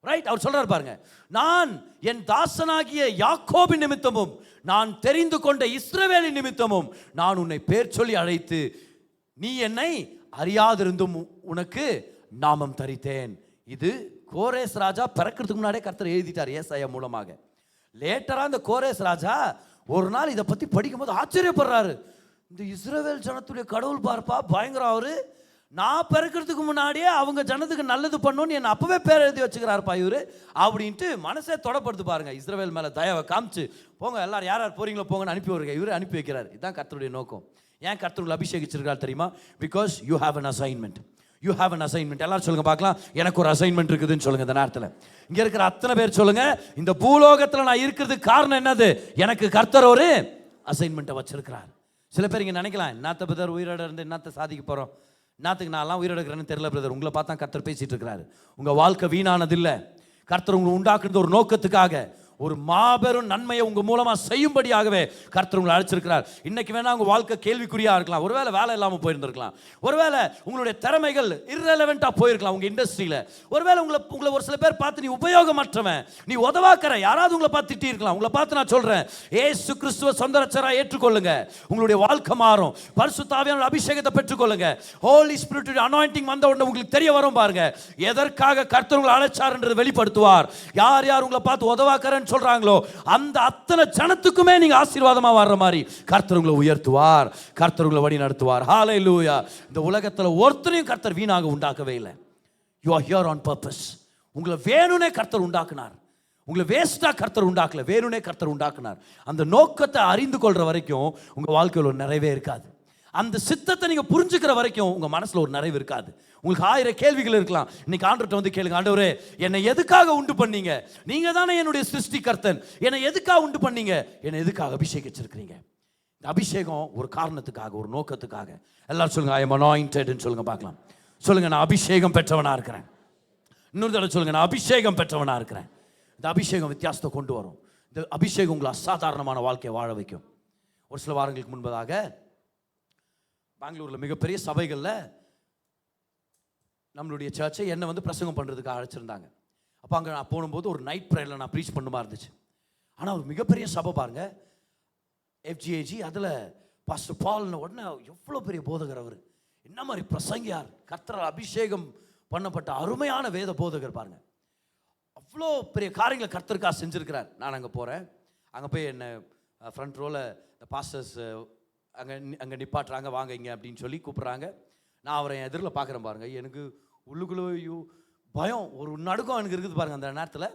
right? அவர் சொல்றாரு பாருங்க, நான் என் தாசனாகிய யாக்கோபின் நிமித்தமும் நான் தெரிந்து கொண்ட இஸ்ரவேலின் நிமித்தமும் நான் உன்னை பேர் சொல்லி அழைத்து நீ என்னை அறியாதிருந்தும் உனக்கு நாமம் தரித்தேன். இது கோரேஸ் ராஜா பிறக்கிறதுக்கு முன்னாடியே கர்த்தர் எழுதிட்டார் ஏசாயா மூலமாக. லேட்டரா இந்த கோரேஸ் ராஜா ஒரு நாள் இதை பத்தி படிக்கும்போது ஆச்சரியப்படுறாரு, இந்த இஸ்ரவேல் ஜனத்துடைய கடவுள் பார்ப்பா பயங்கரம், அவரு நான் பிறக்கிறதுக்கு முன்னாடியே அவங்க ஜனத்துக்கு நல்லது பண்ணணும்னு என்ன அப்பவே பேர் எழுதி வச்சுக்கிறாருப்பா இவரு அப்படின்ட்டு மனசே தொடப்படுத்து பாருங்க. இஸ்ரவேல் மேல தயவை காமிச்சு போங்க எல்லாரும் யார் யார் போறீங்களோ போங்கன்னு அனுப்பி வருங்க. இவரு அனுப்பி வைக்கிறார். இதுதான் கர்த்தருடைய நோக்கம். ஏன் கர்த்தர் அபிஷேகிச்சிருக்காரு தெரியுமா? Because you have an assignment. You have an assignment. எல்லாரும் சொல்லுங்க பார்க்கலாம், எனக்கு ஒரு அசைன்மெண்ட் இருக்குதுன்னு சொல்லுங்க. இந்த நேரத்தில் இங்க இருக்கிற அத்தனை பேர் சொல்லுங்க, இந்த பூலோகத்தில் நான் இருக்கிறதுக்கு காரணம் என்னது? எனக்கு கர்த்தர் ஒரு அசைன்மெண்ட்டை வச்சிருக்கிறார். சில பேர் இங்க நினைக்கலாம், என்னத்த பிரதர் உயிரோட இருந்து என்னத்த சாதிக்க போறோம், என்னத்துக்கு நான்லாம் உயிரோடுக்கிறேன்னு தெரியல பிரதர். உங்களை பார்த்தா கர்த்தர் பேசிட்டு இருக்கிறாரு. உங்க வாழ்க்கை வீணானது இல்லை. கர்த்தர் உங்களை உண்டாக்குறது ஒரு நோக்கத்துக்காக, ஒரு மாபெரும் நன்மையை உங்க மூலமா செய்யும்படியாகவே கர்த்தர் உங்களை அழைச்சிருக்கிறார். இன்னைக்கு வேணா உங்க வாழ்க்கை கேள்விக்குறியா இருக்கலாம், ஒருவேளை வேலை இல்லாமல் போயிருந்திருக்கலாம், ஒருவேளை உங்களுடைய திறமைகள் இர்ரெலவெண்டா போயிருக்கலாம் உங்க இண்டஸ்ட்ரியில, ஒருவேளை உங்களை ஒரு சில பேர் பார்த்து நீ உபயோகமற்றவன், நீ உதவாக்கற யாராவது உங்களை பார்த்து திட்டி இருக்கலாம். உங்களை பார்த்து நான் சொல்றேன், ஏசு கிறிஸ்துவ சொந்த ரட்சகரா ஏற்றுக்கொள்ளுங்க, உங்களுடைய வாழ்க்கை மாறும். பரிசுத்த ஆவியானவருடைய அபிஷேகத்தை பெற்றுக்கொள்ளுங்க. ஹோலி ஸ்பிரிட் அனாயிண்டிங் வந்த உடனே உங்களுக்கு தெரிய வரும் பாருங்க, எதற்காக கர்த்தர் உங்களை அழைச்சார்ன்றது வெளிப்படுத்துவார். யார் யார் உங்களை பார்த்து உதவாக்கறன்னு சொல்றாங்களோ அந்த அத்தனை ஜனத்துக்குமே நீங்க ஆசீர்வாதமா வர்ற மாதிரி கர்த்தர் உங்களை உயர்த்துவார், கர்த்தர் உங்களை வழி நடத்துவார். ஹalleluya. இந்த உலகத்துல ஒருத்தரையும் கர்த்தர் வீணாக உண்டாக்கவே இல்லை. you are here on purpose. உங்களை வேணும்னே கர்த்தர் உண்டாக்குனார். உங்களை வேஸ்டா கர்த்தர் உண்டாக்கல, வேணும்னே கர்த்தர் உண்டாக்குனார். அந்த நோக்கத்தை அறிந்து கொள்ற வரைக்கும் உங்க வாழ்க்கையில் ஒரு நிறைவே இருக்காது. அந்த சித்தத்தை நீங்க புரிஞ்சுக்கிற வரைக்கும் உங்க மனசுல ஒரு நிறைவு இருக்காது. உங்களுக்கு 1000 கேள்விகள் இருக்கலாம். இன்னைக்கு ஆண்டவர்ட்ட வந்து கேளுங்க, ஆண்டவரே என்னை எதுக்காக உண்டு பண்ணீங்க? நீங்க தானே என்னுடைய சிருஷ்டிகர்த்தன், என்னை எதுக்காக உண்டு பண்ணீங்க? என்னை எதுக்காக அபிஷேகிச்சிருக்கிறீங்க? இந்த அபிஷேகம் ஒரு காரணத்துக்காக, ஒரு நோக்கத்துக்காக. எல்லாரும் சொல்லுங்க, I am anointed சொல்லுங்க பார்க்கலாம். சொல்லுங்க, நான் அபிஷேகம் பெற்றவனா இருக்கிறேன். இன்னொரு தடவை சொல்லுங்க, நான் அபிஷேகம் பெற்றவனா இருக்கிறேன். இந்த அபிஷேகம் வித்தியாசத்தை கொண்டு வரும். இந்த அபிஷேகம் உங்களை அசாதாரணமான வாழ்க்கையை வாழ வைக்கும். ஒரு சில வாரங்களுக்கு முன்பதாக பெங்களூரில் மிகப்பெரிய சபைகளில் நம்மளுடைய சர்ச்சை என்னை வந்து பிரசங்கம் பண்ணுறதுக்கு அழைச்சிருந்தாங்க. அப்போ அங்கே நான் போகும்போது ஒரு நைட் ப்ரேயரில் நான் ப்ரீச் பண்ணுமா இருந்துச்சு. ஆனால் ஒரு மிகப்பெரிய சபை பாருங்க, FGAG. அதில் பாஸ்டர் பால்னு உடனே எவ்வளோ பெரிய போதகர் அவர், என்ன மாதிரி பிரசங்கியார், கர்த்தரால் அபிஷேகம் பண்ணப்பட்ட அருமையான வேத போதகர் பாருங்க. அவ்வளோ பெரிய காரியங்களை கர்த்தருக்காக செஞ்சுருக்கிறார். நான் அங்கே போகிறேன். அங்கே போய் என்னை ஃப்ரண்ட் ரோவில் பாஸ்டர்ஸ் அங்கே நிப்பாட்டுறாங்க, வாங்க இங்கே அப்படின்னு சொல்லி கூப்பிட்றாங்க. நான் அவரை என் எதிரில் பார்க்குறேன் பாருங்க. எனக்கு உள்ளுக்குள்ளே பயம், ஒரு நடுக்கம் எனக்கு இருக்குது பாருங்க அந்த நேரத்தில்.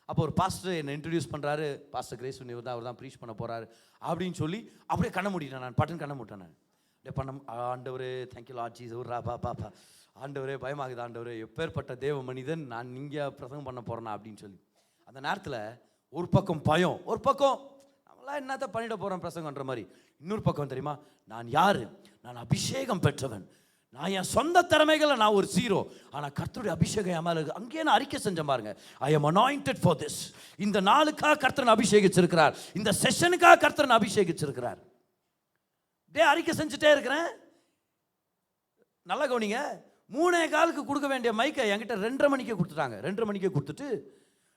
அப்போ ஒரு பாஸ்டர் என்னை இன்ட்ரடியூஸ் பண்ணுறாரு, பாஸ்டர் கிரேஸ் அவர் தான் ப்ரீச் பண்ண போகிறாரு அப்படின்னு சொல்லி அப்படியே கண்ண மூடிட்டேன். நான் பட்டன் கண்ண மூட்டேன். நான் அப்படியே பண்ண, ஆண்டவரே தேங்க்யூ லார்ட் ஜீசஸ், ரா பாப்பா ஆண்டவரே பயமாகுது, ஆண்டவரே எப்பேற்பட்ட தேவ மனிதன், நான் இங்கே பிரசங்கம் பண்ண போகிறேன்னா அப்படின்னு சொல்லி. அந்த நேரத்தில் ஒரு பக்கம் பயம், ஒரு பக்கம் நம்மளாம் என்னத்த பண்ணிட போகிறோம் பிரசங்கன்ற மாதிரி. இன்னொரு பக்கம் தெரியுமா, நான் யாரு? நான் அபிஷேகம் பெற்றவன். நான் என் சொந்த திறமைகளை நான் ஒரு ஜீரோ, ஆனால் கர்த்தருடைய அபிஷேகம் என் மேலே இருக்கு. அங்கேயே நான் அறிக்கை செஞ்சேன் பாருங்க, I am anointed for this. இந்த நாளுக்காக கர்த்தர் அபிஷேகிச்சிருக்கிறார், இந்த செஷனுக்காக கர்த்தர் அபிஷேகிச்சிருக்கிறார். டே அறிக்கை செஞ்சுட்டே இருக்கிறேன். நல்லா கவனிங்க, 3:15 கொடுக்க வேண்டிய மைக்கை என்கிட்ட 2:30 மணிக்கே கொடுத்துட்டாங்க. 2:30 மணிக்கே கொடுத்துட்டு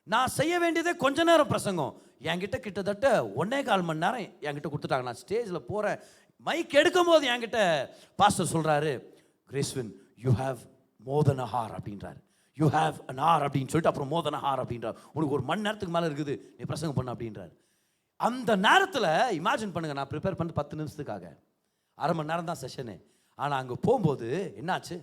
நான் செய்ய வேண்டியதே கொஞ்ச நேரம் பிரசங்கம், என்கிட்ட கிட்டத்தட்ட 1.25 மணி நேரம் என்கிட்ட கொடுத்துட்டாங்க. நான் ஸ்டேஜில் போகிறேன், மைக் எடுக்கும் போது என்கிட்ட பாஸ்டர் சொல்கிறாரு, Gracewin you have more then a heart அப்படின்றார். யூ ஹேவ் அன் ஹார் அப்படின்னு சொல்லிட்டு அப்புறம் மோர் தென் அ ஹார் அப்படின்றார். உனக்கு 1 மணி நேரத்துக்கு மேலே இருக்குது, நீ பிரசங்கம் பண்ண அப்படின்றார். அந்த நேரத்தில் இமேஜின் பண்ணுங்க, நான் ப்ரிப்பேர் பண்ணி 10 நிமிஷத்துக்காக, அரை மணி நேரம் தான் செஷனு. ஆனால் அங்கே போகும்போது என்னாச்சு,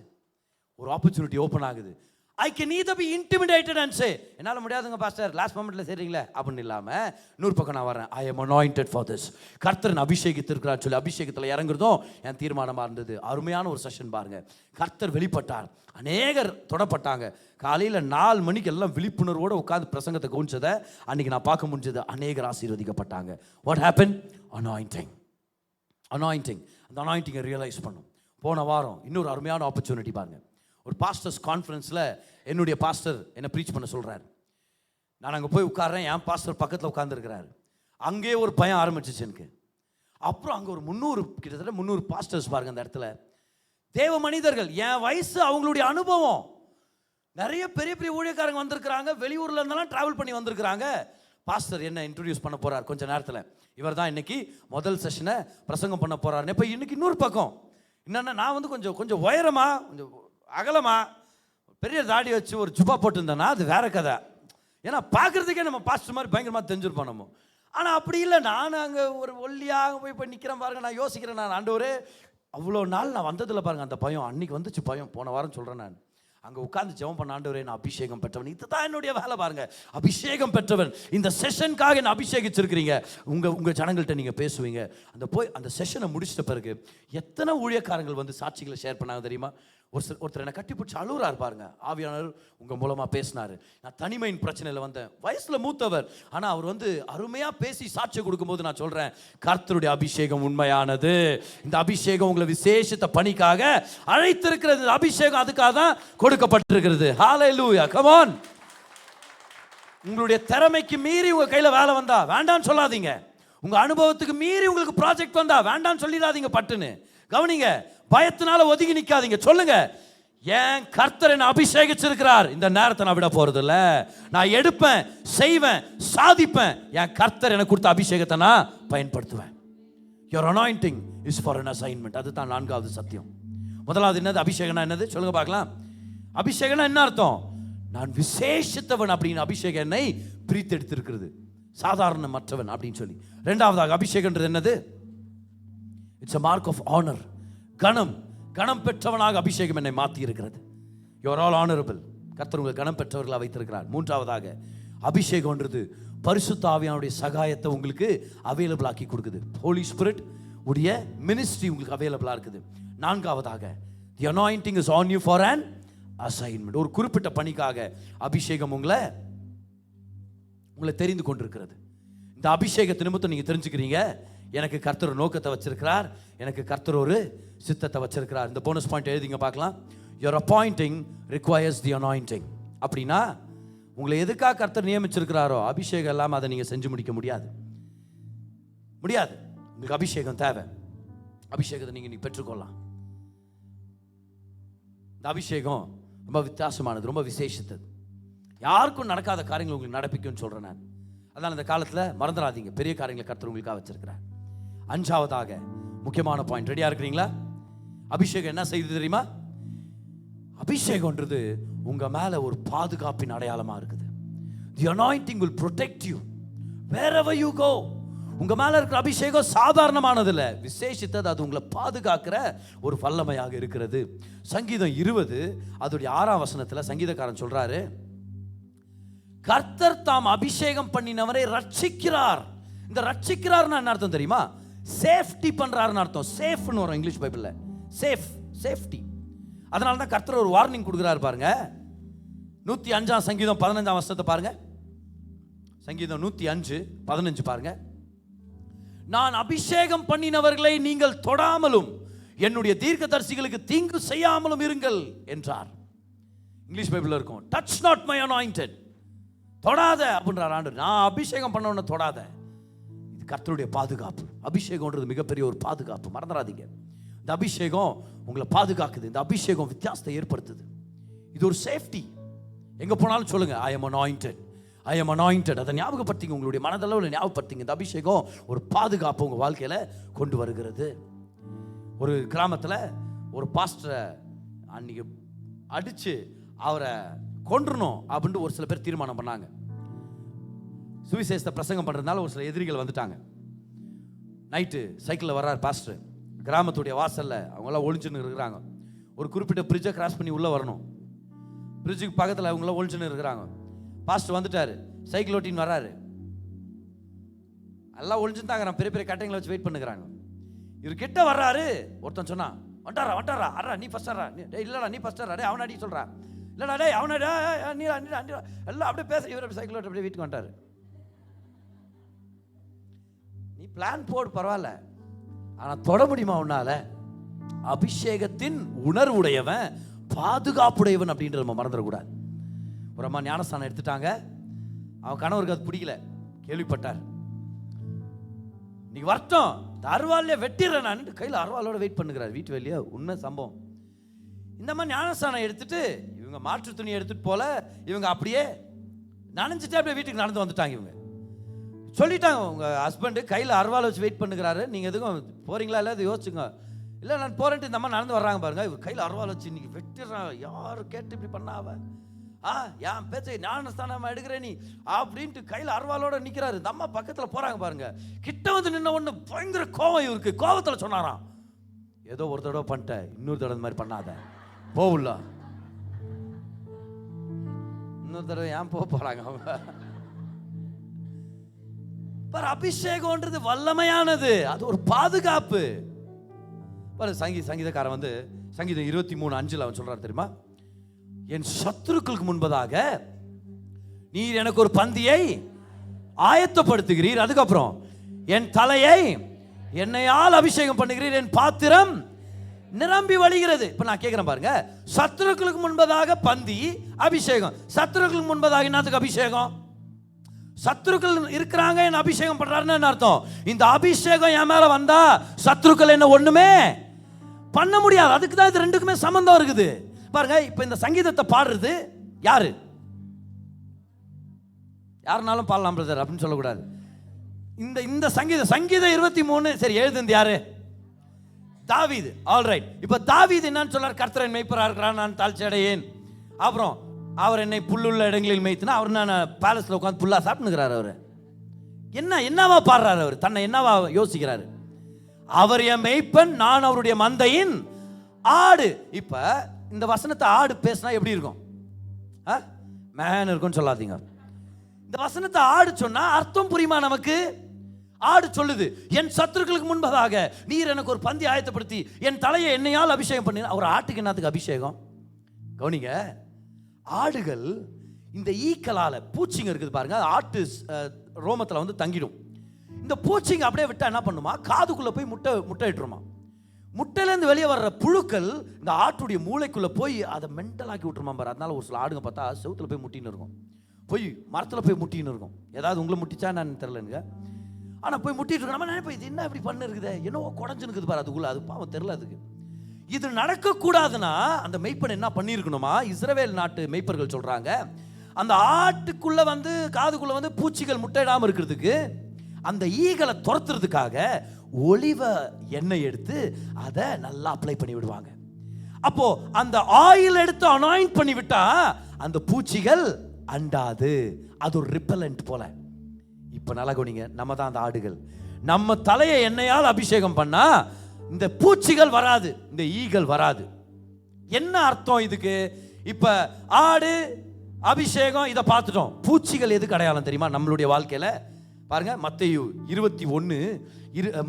ஒரு ஆப்பர்ச்சுனிட்டி ஓப்பன் ஆகுது. I can either be intimidated and say, என்னால் முடியாதுங்க பாஸ்டர், லாஸ்ட் மொமெண்ட்டில் சரிங்களே அப்படின்னு இல்லாமல், இன்னொரு பக்கம் நான் வரேன், ஐ am anointed for this. கர்த்தர் அபிஷேகித்திருக்கிறார் சொல்லி அபிஷேகத்தில் இறங்குறதும் என் தீர்மானமாக இருந்தது. அருமையான ஒரு செஷன் பாருங்க. கர்த்தர் வெளிப்பட்டார், அநேகர் தொடப்பட்டாங்க. காலையில் 4 மணிக்கு எல்லாம் விழிப்புணர்வோடு உட்காந்து பிரசங்கத்தை கவனிச்சதை அன்றைக்கி நான் பார்க்க முடிஞ்சது. அநேகர் ஆசீர்வதிக்கப்பட்டாங்க. What happen? அனாயிண்டிங். அந்த அனாயிண்டிங்கை ரியலைஸ் பண்ணும். போன வாரம் இன்னொரு அருமையான ஆப்பர்ச்சுனிட்டி பாருங்க. ஒரு பாஸ்டர்ஸ் கான்ஃபரன்ஸில் என்னுடைய பாஸ்டர் என்னை ப்ரீச் பண்ண சொல்கிறார். நான் அங்கே போய் உட்கார்றேன், என் பாஸ்டர் பக்கத்தில் உட்காந்துருக்கிறார். அங்கேயே ஒரு பயம் ஆரம்பிச்சிச்சு எனக்கு. அப்புறம் அங்கே ஒரு 300 கிட்டத்தட்ட 300 பாஸ்டர்ஸ் பாருங்க அந்த இடத்துல, தேவ மனிதர்கள், என் வயசு, அவங்களுடைய அனுபவம். நிறைய பெரிய பெரிய ஊழியக்காரங்க வந்திருக்கிறாங்க, வெளியூரில் இருந்தெல்லாம் ட்ராவல் பண்ணி வந்திருக்கிறாங்க. பாஸ்டர் என்ன இன்ட்ரடியூஸ் பண்ண போகிறார் கொஞ்ச நேரத்தில். இவர் தான் இன்னைக்கு முதல் செஷனை பிரசங்கம் பண்ண போகிறார். இப்போ இன்னைக்கு இன்னொரு பக்கம் என்னென்னா, நான் வந்து கொஞ்சம் உயரமாக, கொஞ்சம் அகலமாக, பெரிய தாடி வச்சு ஒரு ஜுப்பா போட்டுருந்தேன்னா அது வேற கதை. ஏன்னா பார்க்குறதுக்கே நம்ம பாஸ்டர் மாதிரி பயங்கரமாக தெரிஞ்சிருப்போம் நம்ம. ஆனால் அப்படி இல்லை, நான் அங்கே ஒரு ஒல்லியாக போய் நிற்கிறேன் பாருங்க. நான் யோசிக்கிறேன், நான் ஆண்டவரே அவ்வளோ நாள் நான் வந்ததில் பாருங்கள் அந்த பயம். அன்றைக்கி வந்துச்சு பயம். போன வாரம் சொல்கிறேன், நான் அங்கே உட்காந்து ஜெபம் பண்ண, ஆண்டவரே நான் அபிஷேகம் பெற்றவன். இதுதான் என்னுடைய வேலை பாருங்க, அபிஷேகம் பெற்றவன். இந்த செஷனுக்காக என்ன அபிஷேகிச்சிருக்கிறீங்க. உங்கள் ஜனங்கள்கிட்ட நீங்கள் பேசுவீங்க. அந்த செஷனை முடிச்சிட்ட பிறகு எத்தனை ஊழியக்காரங்கள் வந்து சாட்சிகளை ஷேர் பண்ணாங்க தெரியுமா? ஒருத்தர் என்னை கட்டி பிடிச்சி அழுகுறாரு பாருங்க. ஆவியானவர் உங்கள் மூலமாக பேசினார். நான் தனிமையின் பிரச்சனையில் வந்தேன், வயசில் மூத்தவர், ஆனால் அவர் வந்து அருமையாக பேசி சாட்சி கொடுக்கும்போது நான் சொல்கிறேன், கர்த்தருடைய அபிஷேகம் உண்மையானது. இந்த அபிஷேகம் உங்களை விசேஷித்த பணிக்காக அழைத்திருக்கிறது. இந்த அபிஷேகம் அதுக்காக தான் கொடுக்கப்பட்டிருக்கிறது. ஹல்லேலூயா, கம் ஆன். உங்களுடைய திறமைக்கு மீறி உங்கள் கையில் வேலை வந்தா வேண்டான்னு சொல்லாதீங்க. உங்கள் அனுபவத்துக்கு மீறி உங்களுக்கு ப்ராஜெக்ட் வந்தா வேண்டான்னு சொல்லிடாதீங்க பட்டுன்னு. கவனிங்க, பயத்தினால ஒதுங்கி நிற்காதீங்க. சொல்லுங்க, என் கர்த்தர் என்ன அபிஷேகிச்சிருக்கிறார், இந்த நேரத்தை நான் விட போறது இல்ல. நான் எடுப்பேன், செய்வேன், சாதிப்பேன். என் கர்த்தர் எனக்கு கொடுத்த அபிஷேகத்தை நான் பயன்படுத்துவேன். Your anointing is for an assignment. அதுதான் 4வது சத்தியம். முதலாவது என்னது? அபிஷேகம்னா என்னது சொல்லுங்க பார்க்கலாம். அபிஷேகம்னா என்ன அர்த்தம்? நான் விசேஷித்தவன் அப்படின்னு அபிஷேகம் என்னை பிரித்தெடுத்திருக்கிறது, சாதாரணமற்றவன் அப்படின்னு சொல்லி. 2வதாக அபிஷேகம்ன்றது என்னது? It's a mark of honor. கணம் பெற்றவனாக அபிஷேகம் என்னை மாற்றி இருக்கிறது. You are all honourable. கர்த்தர் உங்கள் கணம் பெற்றவர்களாக வைத்திருக்கிறார். 3வதாக அபிஷேகம்ன்றது பரிசுத்த ஆவியானுடைய சகாயத்தை உங்களுக்கு அவைலபிள் ஆக்கி கொடுக்குது. ஹோலி ஸ்பிரிட் உடைய மினிஸ்ட்ரி உங்களுக்கு அவைலபிளாக இருக்குது. 4வதாக the anointing is on you for an assignment. ஒரு குறிப்பிட்ட பணிக்காக அபிஷேகம் உங்களை தெரிந்து கொண்டிருக்கிறது. இந்த அபிஷேகத்தை நிமித்தம் நீங்கள் தெரிஞ்சுக்கிறீங்க, எனக்கு கர்த்தர் ஒரு நோக்கத்தை வச்சிருக்கிறார், எனக்கு கர்த்தர் ஒரு சித்தத்தை வச்சிருக்கிறார். இந்த போனஸ் பாயிண்ட் எழுதிங்க பார்க்கலாம். your appointing requires the anointing. அப்படின்னா உங்களை எதுக்காக கர்த்தர் நியமிச்சிருக்கிறாரோ அபிஷேகம் இல்லாமல் அதை நீங்கள் செஞ்சு முடிக்க முடியாது. உங்களுக்கு அபிஷேகம் தேவை. அபிஷேகத்தை நீங்கள் பெற்றுக்கொள்ளலாம். இந்த அபிஷேகம் ரொம்ப வித்தியாசமானது, ரொம்ப விசேஷித்தது. யாருக்கும் நடக்காத காரியங்கள் உங்களுக்கு நடப்பிக்கும்னு சொல்கிறேன் நான். அதனால் இந்த காலத்தில் மறந்துடாதீங்க, பெரிய காரியங்களை கர்த்தர் உங்களுக்காக வச்சிருக்கிறார். 5வதாக முக்கியமான பாயிண்ட், ரெடியா இருக்கிறீங்களா? அபிஷேகம் என்ன செய்யுது தெரியுமா? அபிஷேகம்ன்றது உங்க மேல ஒரு பாதுகாப்பின் அடையாளமா இருக்குது. The anointing will protect you wherever you go. உங்க மேல இருக்கிற அபிஷேகம் சாதாரணமானது இல்ல, விசேஷித்தது. அது உங்களை பாதுகாக்கிற ஒரு வல்லமையாக இருக்கிறது. சங்கீதம் 20 அதோடைய 6ஆம் வசனத்துல சங்கீதக்காரன் சொல்றாரு, கர்த்தர் தாம் அபிஷேகம் பண்ணினவரை ரட்சிக்கிறார். இந்த ரட்சிக்கிறார்னா என்ன அர்த்தம் தெரியுமா? சேஃப்டி பண்றாருன்னு அர்த்தம். சேஃப்னு வரும் இங்கிலீஷ் பைபிள்ல, சேஃப்டி. அதனால தான் கர்த்தர் ஒரு வார்னிங் கொடுக்குறாரு பாருங்க. 105ஆம் சங்கீதம் 15ஆம் வசனத்தை பாருங்க. சங்கீதம் 105:15 பாருங்க. நான் அபிஷேகம் பண்ணினவர்களை நீங்கள் தொடாமலும் என்னுடைய தீர்க்கதரிசிகளுக்கு தீங்கு செய்யாமலும் இருங்கள் என்றார். இங்கிலீஷ் பைபிள்ல இருக்கும், டச் நாட் மை அனாயிண்டட். தொடாத அப்படின்றார் ஆண்டவர். நான் அபிஷேகம் பண்ணவன தொடாத. இது கர்த்தருடைய பாதுகாப்பு. அபிஷேகம்ன்றது மிகப்பெரிய ஒரு பாதுகாப்பு, மறந்துடாதீங்க. இந்த அபிஷேகம் உங்களை பாதுகாக்குது. இந்த அபிஷேகம் வித்தியாசத்தை ஏற்படுத்துது. இது ஒரு சேஃப்டி. எங்க போனாலும் சொல்லுங்க, ஐ எம் அனாயிண்டட். அதை ஞாபகப்படுத்திங்க, உங்களுடைய மனதளவில் ஞாபகப்படுத்திங்க. இந்த அபிஷேகம் ஒரு பாதுகாப்பு உங்க வாழ்க்கையில கொண்டு வருகிறது. ஒரு கிராமத்தில் ஒரு பாஸ்டரை அன்னைக்கு அடிச்சு அவரை கொன்றணும் அப்படின்ட்டு ஒரு சில பேர் தீர்மானம் பண்ணாங்க. சுவிசேஷத்தை பிரசங்கம் பண்றதுனால ஒரு சில எதிரிகள் வந்துட்டாங்க. நைட்டு சைக்கிளில் வர்றாரு பாஸ்டர், கிராமத்துடைய வாசல்ல அவங்களாம் ஒளிஞ்சுன்னு இருக்கிறாங்க. ஒரு குறிப்பிட்ட பிரிட்ஜை கிராஸ் பண்ணி உள்ள வரணும். பிரிட்ஜுக்கு பக்கத்தில் அவங்களாம் ஒளிஞ்சுன்னு இருக்கிறாங்க. பாஸ்டர் வந்துட்டாரு, சைக்கிள் ஓட்டின்னு வர்றாரு. எல்லாம் ஒளிஞ்சுட்டாங்க, நான் பெரிய பெரிய கட்டைங்களை வச்சு வெயிட் பண்ணுறாங்க. இவர் கிட்ட வர்றாரு. ஒருத்தன் சொன்னா, வட்டாரா வட்டாரா அறா நீ ஃபர்ஸ்ட் அறா, இல்லடா நீ ஃபர்ஸ்ட் அறா, டே அவனை அடி சொல்றா, இல்லடா டே அவனை நீ எல்லாம் அப்படியே பேச. இவர் சைக்கிள் ஓட்ட அப்படியே வீட்டுக்கு வந்துட்டாரு. நீ பிளான் போடு பரவாயில்ல, ஆனா தொட முடியுமா உன்னால? அபிஷேகத்தின் உணர்வுடையவன் பாதுகாப்புடையவன் அப்படின்ற நம்ம மறந்துடக்கூடாது. ஒரு அம்மா ஞானஸ்தானம் எடுத்துட்டாங்க. அவன் கணவருக்கு அது பிடிக்கல, கேள்விப்பட்டார். நீ வரட்டும், அருவாலையே வெட்டிடுறேன் நான், கையில் அருவாலோட வெயிட் பண்ணுகிறார் வீட்டு வெளியே. உண்மை சம்பவம். இந்த மாதிரி ஞானஸ்தானம் எடுத்துட்டு இவங்க மாற்று துணி எடுத்துட்டு போல, இவங்க அப்படியே நனைஞ்சிட்டு அப்படியே வீட்டுக்கு நடந்து வந்துட்டாங்க. இவங்க சொல்லிட்டாங்க, உங்க ஹஸ்பண்டு கையில் அருவாலை வச்சு வெயிட் பண்ணுகிறாரு, நீங்க எதுக்கும் போறீங்களா? இல்லை அது யோசிச்சுங்க. இல்லை நான் போறேன்ட்டு இந்த மாதிரி நடந்து வர்றாங்க பாருங்க. இவர் கையில் அருவாலை வச்சு இன்னைக்கு வெட்டிடுறான். யாரும் கேட்டு இப்படி பண்ணாவ என் பேச்சை ஞானஸ்தானம் எடுக்கிறேன் நீ அப்படின்ட்டு கையில் அருவாலோட நிற்கிறாரு. இந்த அம்மா பக்கத்தில் போறாங்க பாருங்க. கிட்ட வந்து நின்ன ஒன்று பயங்கர கோவம் இவருக்கு. கோவத்தில் சொன்னாராம், ஏதோ ஒரு தடவை பண்ணிட்டேன், இன்னொரு தடவை மாதிரி பண்ணாத, போவுல. இன்னொரு தடவை ஏன் போறாங்க அவங்க? அபிஷேகம்ன்றது வல்லமையானது, அது ஒரு பாதுகாப்பு. சங்கீதக்காரன் வந்து சங்கீதம் 23:5 அவன் சொல்றாரு தெரியுமா, என் சத்துருக்களுக்கு முன்பதாக நீர் எனக்கு ஒரு பந்தியை ஆயத்தப்படுத்துகிறீர், அதுக்கப்புறம் என் தலையை என்னையால் அபிஷேகம் பண்ணுகிறீர், என் பாத்திரம் நிரம்பி வழிகிறது. இப்ப நான் கேட்கிறேன் பாருங்க, சத்துருக்களுக்கு முன்பதாக பந்தி அபிஷேகம். சத்துருக்களுக்கு முன்பதாக என்னத்துக்கு அபிஷேகம்? சத்துருக்கள் இருக்கிறாங்க, என்ன அபிஷேகம் பண்றாருன்னு என்ன அர்த்தம்? இந்த அபிஷேகம் என் மேல வந்தா சத்துருக்கள் என்ன ஒண்ணுமே பண்ண முடியாது. அதுக்கு தான் இது ரெண்டுக்குமே சம்பந்தம் இருக்குது பாருங்க. இப்ப இந்த சங்கீதத்தை பாடுறது யாரு? யாருனாலும் பாடலாம் பிரதர் அப்படின்னு சொல்லக்கூடாது. இந்த சங்கீதம் 23 சரி எழுதுந்து யாரு? தாவீது. ஆல்ரைட். இப்ப தாவீது என்னன்னு சொல்றார்? கர்த்தரின் மேய்ப்பரா இருக்கிறார், நான் தாழ்ச்சி அடையேன். அப்புறம் அவர் என்னை புல்லுள்ள இடங்களில் மேய்த்துனா, அவர் நான் பேலஸ்ல உட்காந்து புல்லா சாப்பிட்டுக்கிறார். அவர் என்னவா பாடுறாரு? அவர் தன்னை என்னவா யோசிக்கிறாரு? அவர் என் மேய்ப்பன், நான் அவருடைய மந்தையின் ஆடு. இப்ப இந்த வசனத்தை ஆடு பேசினா எப்படி இருக்கும்? மேன் இருக்கும்னு சொல்லாதீங்க. இந்த வசனத்தை ஆடு சொன்னா அர்த்தம் புரியுமா நமக்கு? ஆடு சொல்லுது, என் சத்துருக்களுக்கு முன்பதாக நீர் எனக்கு ஒரு பந்தி ஆயத்தப்படுத்தி என் தலையை எண்ணெயால் அபிஷேகம் பண்ணி. அவர் ஆட்டுக்கு என்னத்துக்கு அபிஷேகம்? கவனிங்க, ஆடுகள் இந்த ஈக்களால பூச்சிங்க இருக்குது பாருங்க, ஆட்டு ரோமத்தில் வந்து தங்கிடும். இந்த பூச்சிங்க அப்படியே விட்டா என்ன பண்ணுமா? காதுக்குள்ள போய் முட்டை இட்டுருமா. முட்டையிலேருந்து வெளியே வர்ற புழுக்கள் இந்த ஆட்டுடைய மூளைக்குள்ள போய் அதை மென்டலாக்கி விட்டுருமா பாரு. அதனால ஒரு சில ஆடுங்க பார்த்தா செவுத்துல போய் முட்டின்னு இருக்கும், போய் மரத்தில் போய் முட்டின்னு இருக்கும். ஏதாவது உங்களை முட்டிச்சா நான் தெரியலங்க, ஆனால் போய் முட்டிட்டு இருக்கோம். நம்ம நினைப்போம் இது என்ன இப்படி பண்ணு இருக்குது, என்னவோ குடஞ்சுன்னு பாரு அதுக்குள்ள, அது பாவம் தெரியல அதுக்கு. இது நடக்கக்கூடாதுன்னா அந்த மெய்ப்பன் என்ன பண்ணியிருக்கணுமா? இஸ்ரவேல் நாட்டு மெய்ப்பர்கள் சொல்றாங்க, அந்த ஆட்டுக்குள்ள வந்து காதுக்குள்ள வந்து பூச்சிகள் முட்டையிடாமல் இருக்கிறதுக்கு அந்த ஈகளை துரத்துறதுக்காக ஒலிவ எண்ணெய் எடுத்து அதை நல்லா அப்ளை பண்ணி விடுவாங்க. அப்போ அந்த ஆயில் எடுத்து அனாயிண்ட் பண்ணி விட்டா அந்த பூச்சிகள் அண்டாது. அது ஒரு ரிப்பலண்ட் போல. இப்ப நல்லா கவனிங்க, நம்ம தான் அந்த ஆடுகள். நம்ம தலையை எண்ணெயால் அபிஷேகம் பண்ணா இந்த பூச்சிகள் வராது, இந்த ஈகள் வராது. என்ன அர்த்தம் இதுக்கு? இப்ப ஆடு அபிஷேகம் இதை பார்த்துட்டோம். பூச்சிகள் எதுக்கு அடையாளம் தெரியுமா நம்மளுடைய வாழ்க்கையில? பாருங்க, மத்தேயு 21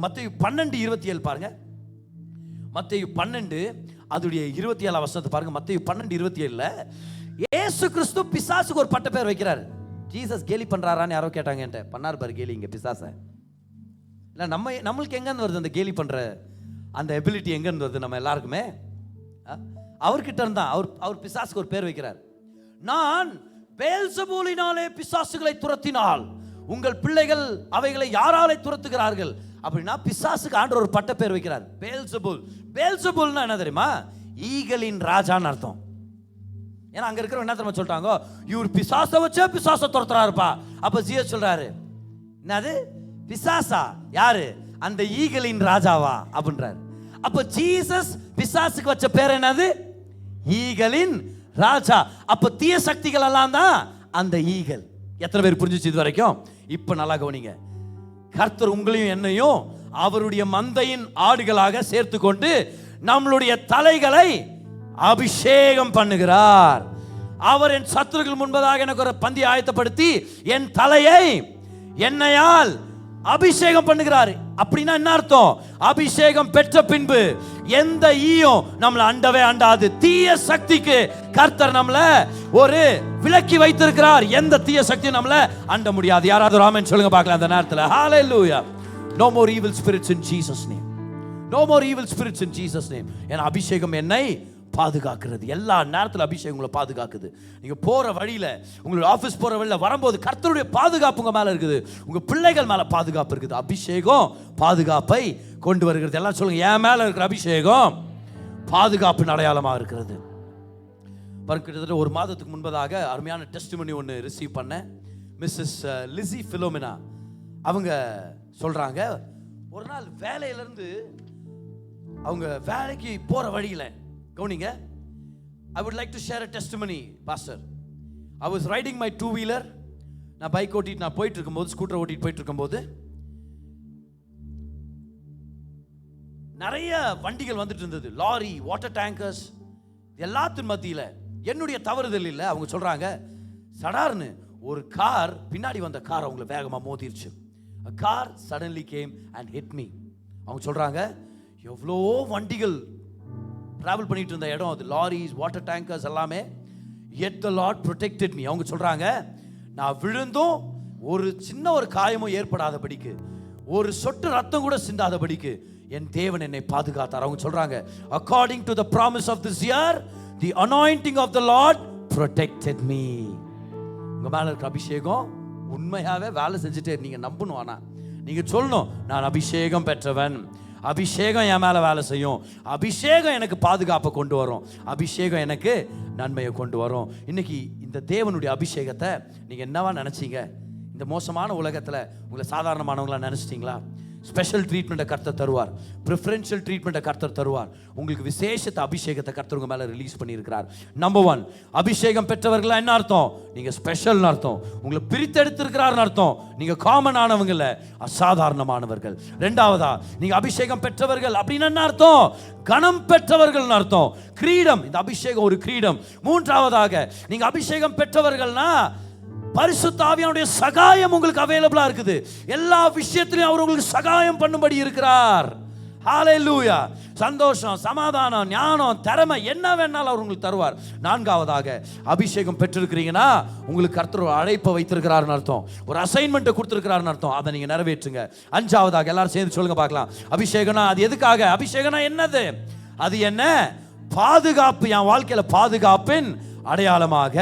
மத்தேயு 12:27 பாருங்க. மத்தேயு 12 அதுடைய 27 வசனத்தை பாருங்க. மத்தேயு 12:27 இயேசு கிறிஸ்து பிசாசுக்கு ஒரு பட்ட பேர் வைக்கிறார். ஜீசஸ் கேலி பண்றாரான்னு யாரோ கேட்டாங்க என்கிட்ட. பண்ணார் பாரு கேலி இங்க பிசாச. இல்லை நம்மளுக்கு எங்கேருந்து வருது அந்த கேலி பண்ற அந்த எபிலிட்டி? எங்கேருந்து வருது நம்ம எல்லாருக்குமே? அவர்கிட்ட இருந்தா. அவர் பிசாசுக்கு ஒரு பேர் வைக்கிறார். நான் பெயல்செபூலினாலே பிசாசுகளை துரத்தினால் உங்கள் பிள்ளைகள் அவைகளை யாராலே துரத்துகிறார்கள் அப்படின்னா பிசாசுக்கு ஆண்டவர் ஒரு பட்ட பேர் வைக்கிறார், பெயல்செபூல். பெயல்செபூல்னா என்ன தெரியுமா? ஈகளின் ராஜான்னு அர்த்தம். ஏன்னா அங்க இருக்கிறவங்க என்ன தெரியுமா சொல்லிட்டாங்க? இவர் பிசாசை வச்சே பிசாசை துரத்துறாருப்பா. அப்ப ஜீசஸ் சொல்றாரு, என்னது பிசாசா? யாரு? அந்த ஈகளின் ராஜாவா அப்படின்றாரு. அப்ப ஜீசஸ் பிசாசுக்கு வச்ச பேர் என்னது? ஈகளின் ராஜா. அப்ப தீய சக்திகள் எல்லாம் தான் அந்த ஈகள். எத்தனை பேர் புரிஞ்சுச்சு இது வரைக்கும்? இப்ப நல்லா கவனிங்க. கர்த்தர் உங்களையும் என்னையும் அவருடைய மந்தையின் ஆடுகளாக சேர்த்து கொண்டு நம்மளுடைய தலைகளை அபிஷேகம் பண்ணுகிறார். அவர் என் சத்துருக்கள் முன்பதாக எனக்கு ஒரு பந்தி ஆயத்தப்படுத்தி என் தலையை எண்ணெயால் அபிஷேகம் பண்ணுகிறார். அப்படின்னா என்ன அர்த்தம்? அபிஷேகம் பெற்ற பின்பு எந்த ஈயும் நம்மளை அண்டவே அண்டாது. தீய சக்திக்கு கர்த்தர் நம்மள ஒரு விலக்கி வைத்திருக்கிறார். எந்த தீய சக்தியும் நம்மள அண்ட முடியாது. யாராவது ஒரு ஆமென் சொல்லுங்க பார்க்கலாம் அந்த நேரத்தில். ஹalleluya. No more evil spirits in Jesus name. No more evil spirits in Jesus name. என் அபிஷேகம் என்னை பாதுகாக்கிறது. எல்லா நேரத்தில் அபிஷேகம் உங்களை பாதுகாக்குது. நீங்க போற வழியில, உங்களுடைய ஆபீஸ் போற வழியில வரும்போது கர்த்தருடைய பாதுகாப்பு உங்க மேல இருக்குது. உங்க பிள்ளைகள் மேல பாதுகாப்பு இருக்குது. அபிஷேகம் பாதுகாப்பை கொண்டு வருகிறது. எல்லாம் சொல்லுங்க, என் மேல இருக்கிற அபிஷேகம் பாதுகாப்பின் அடையாளமாக இருக்கிறது. கிட்டத்தட்ட ஒரு மாதத்துக்கு முன்பதாக அருமையான டெஸ்டிமனி ஒன்று ரிசீவ் பண்ணேன். மிஸ்ஸஸ் லிஸி பிலோமினா அவங்க சொல்றாங்க, ஒரு நாள் வேலையிலிருந்து அவங்க வேலைக்கு போற வழியில, கவனிங்க, I would like to share a testimony, pastor. I was riding my two-wheeler. நான் பைக் ஓட்டிட்டு நான் போயிட்டு இருக்கும்போது, ஸ்கூட்டர் ஓட்டிட்டு போயிட்டு இருக்கும்போது நிறைய வண்டிகள் வந்துட்டு இருந்தது. லாரி, வாட்டர் டேங்கர்ஸ், எல்லாத்தின் மத்தியில் என்னுடைய தவறுதல் இல்லை. அவங்க சொல்றாங்க, சடார்னு ஒரு கார், பின்னாடி வந்த கார் அவங்களை வேகமா மோதிருச்சு. A car suddenly came and hit me. அவங்க சொல்றாங்க, எவ்வளோ வண்டிகள் டிராவல் பண்ணிட்டு இருந்த இடம் அது, லாரிஸ், வாட்டர் டேங்கர்ஸ் எல்லாமே. yet the Lord protected me. அவங்க சொல்றாங்க, நான் விழுந்தும் ஒரு சின்ன ஒரு காயமும் ஏற்படாதபடிக்கு, ஒரு சொட்டு ரத்தம் கூட சிந்தாதபடிக்கு என் தேவன் என்னை பாதுகாத்தார். அவங்க சொல்றாங்க, according to the promise of this year, the anointing of the Lord protected me. உங்க மேல இருக்க அபிஷேகம் உண்மையாவே வேலை செஞ்சுட்டே நீங்க நம்பணும். ஆனா நீங்க சொல்லணும், நான் அபிஷேகம் பெற்றவன், அபிஷேகம் என் மேல வேலை செய்யும், அபிஷேகம் எனக்கு பாதுகாப்பை கொண்டு வரும், அபிஷேகம் எனக்கு நன்மையை கொண்டு வரும். இன்னைக்கு இந்த தேவனுடைய அபிஷேகத்தை நீங்க என்னவா நினைச்சீங்க? இந்த மோசமான உலகத்துல உங்களை சாதாரணமானவங்களா நினைச்சிட்டீங்களா? ஸ்பெஷல் ட்ரீட்மெண்ட்டை கர்த்தர் தருவார், ப்ரிஃபரன்ஷியல் ட்ரீட்மெண்ட்டை கர்த்தர் தருவார். உங்களுக்கு விசேஷத்தை அபிஷேகத்தை கர்த்தர் உங்க மேல ரிலீஸ் பண்ணியிருக்கிறார். நம்பர் 1, அபிஷேகம் பெற்றவர்களா என்ன அர்த்தம்? நீங்க ஸ்பெஷல்னு அர்த்தம். உங்களை பிரித்தெடுத்திருக்கிறார்னு அர்த்தம். நீங்க காமன் ஆனவங்க இல்ல, அசாதாரணமானவர்கள். 2வதா, நீங்க அபிஷேகம் பெற்றவர்கள் அப்படின்னா என்ன அர்த்தம்? கணம் பெற்றவர்கள் அர்த்தம். கிரீடம், இந்த அபிஷேகம் ஒரு கிரீடம். 3வதாக, நீங்க அபிஷேகம் பெற்றவர்கள்னா பரிசுத்த ஆவியானுடைய சகாயம் உங்களுக்கு அவைலபிளா இருக்குது. எல்லா விஷயத்திலும் அவர் உங்களுக்கு சகாயம் பண்ணும்படி இருக்கிறார். ஹalleluya. சந்தோஷம், சமாதானம், ஞானம், திறமை என்ன வேணாலும் அவர் உங்களுக்கு தருவார். 4வதாக, அபிஷேகம் பெற்றிருக்கிறீங்கன்னா உங்களுக்கு கர்த்தர் ஒரு அழைப்பை வைத்திருக்கிறார்னு அர்த்தம், ஒரு அசைன்மெண்ட்டை கொடுத்திருக்கிறார்னு அர்த்தம். அதை நீங்க நிறைவேற்றுங்க. 5வதாக, எல்லாரும் சேர்ந்து சொல்லுங்க பார்க்கலாம். அபிஷேகம்னா அது எதுக்காக? அபிஷேகம்னா என்னது? அது என்ன? பாதுகாப்பு. என் வாழ்க்கையில பாதுகாப்பின் அடையாளமாக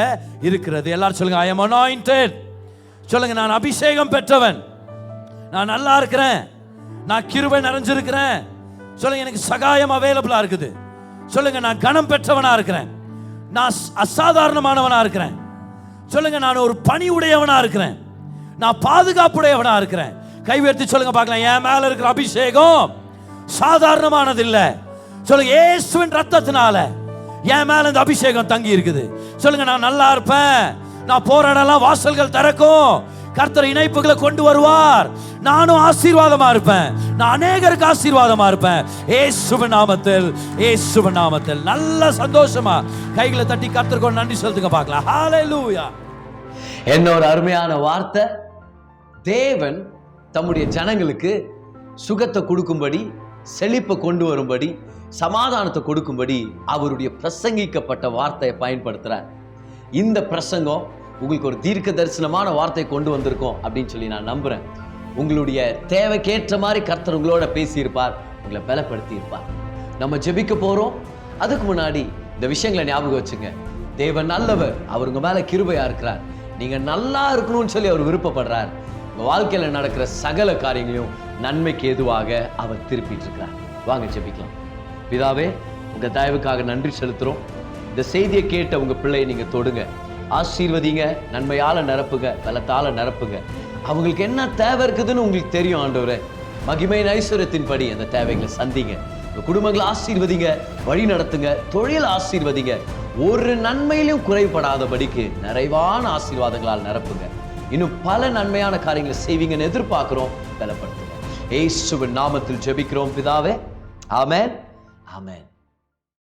இருக்கிறது. எல்லாரும் சொல்லுங்க, I am anointed. சொல்லுங்க, நான் அபிஷேகம் பெற்றவன், நான் நல்லா இருக்கிறேன், நான் கிருபை நிறைஞ்சிருக்கிறேன். சொல்லுங்க, எனக்கு சகாயம் அவைலபிளா இருக்குது. சொல்லுங்க, நான் கனம் பெற்றவனா இருக்கிறேன், நான் அசாதாரணமானவனா இருக்கிறேன். சொல்லுங்க, நான் ஒரு பணி உடையவனா இருக்கிறேன், நான் பாதுகாப்புடையவனா இருக்கிறேன். கை உயர்த்தி சொல்லுங்க பார்க்கலாம், என் மேல இருக்கிற அபிஷேகம் சாதாரணமானது இல்லை. சொல்லுங்க, இயேசுவின் ரத்தத்தினால என் மேல இந்த அபிஷேகம் தங்கி இருக்குது. சொல்லுங்க, நான் நல்லா இருப்பேன், நான் போற இடம்லாம் வாசல்கள் திறக்கும், கர்த்தர் இணைப்புகளை கொண்டு வருவார், நானும் ஆசீர்வாதமா இருப்பேன், நான் அநேகருக்கு ஆசீர்வாதமா இருப்பேன். இயேசுவின் நாமத்தில், இயேசுவின் நாமத்தில். நல்ல சந்தோஷமா கைகளை தட்டி கர்த்தருக்கு நன்றி சொல்லுங்க பார்க்கலாம். ஹalleluya. என்ன ஒரு அருமையான வார்த்தை. தேவன் தம்முடைய ஜனங்களுக்கு சுகத்தை கொடுக்கும்படி, செழிப்பை கொண்டு வரும்படி, சமாதானத்தை கொடுக்கும்படி அவருடைய பிரசங்கிக்கப்பட்ட வார்த்தையை பயன்படுத்துறார். இந்த பிரசங்கம் உங்களுக்கு ஒரு தீர்க்க தரிசனமான வார்த்தை கொண்டு வந்திருக்கோம் அப்படின்னு சொல்லி நான் நம்புறேன். உங்களுடைய தேவைக்கேற்ற மாதிரி கர்த்தர் உங்களோட பேசியிருப்பார், உங்களை பலப்படுத்தி இருப்பார். நம்ம ஜெபிக்க போறோம். அதுக்கு முன்னாடி இந்த விஷயங்களை ஞாபகம் வச்சுங்க. தேவன் நல்லவர், அவர் உங்க மேல கிருபையா இருக்கிறார். நீங்க நல்லா இருக்கணும்னு சொல்லி அவர் விருப்பப்படுறார். உங்க வாழ்க்கையில நடக்கிற சகல காரியங்களையும் நன்மைக்கு ஏதுவாக அவர் திருப்பிட்டு இருக்கிறார். வாங்க ஜெபிக்கலாம். பிதாவே, உங்க தயவுக்காக நன்றி செலுத்துறோம். இந்த செய்தியை கேட்ட உங்க பிள்ளையை நீங்க தொடுங்க, ஆசீர்வதிங்க, நன்மையால நிரப்புங்க, பலத்தால நிரப்புங்க. அவங்களுக்கு என்ன தேவை இருக்குதுன்னு உங்களுக்கு தெரியும் ஆண்டவரே. மகிமையின் ஐஸ்வர்யத்தின்படி அந்த தேவைகளை சந்திங்க. உங்க குடும்பங்களை ஆசீர்வதிங்க, வழி நடத்துங்க, தொழில் ஆசீர்வதிங்க. ஒரு நன்மையிலும் குறைபடாதபடிக்கு நிறைவான ஆசீர்வாதங்களால் நிரப்புங்க. இன்னும் பல நன்மையான காரியங்களை செய்வீங்கன்னு எதிர்பார்க்கிறோம். பலப்படுத்துங்க. இயேசுவின் நாமத்தில் ஜெபிக்கிறோம் பிதாவே. ஆமென், ஆமென்.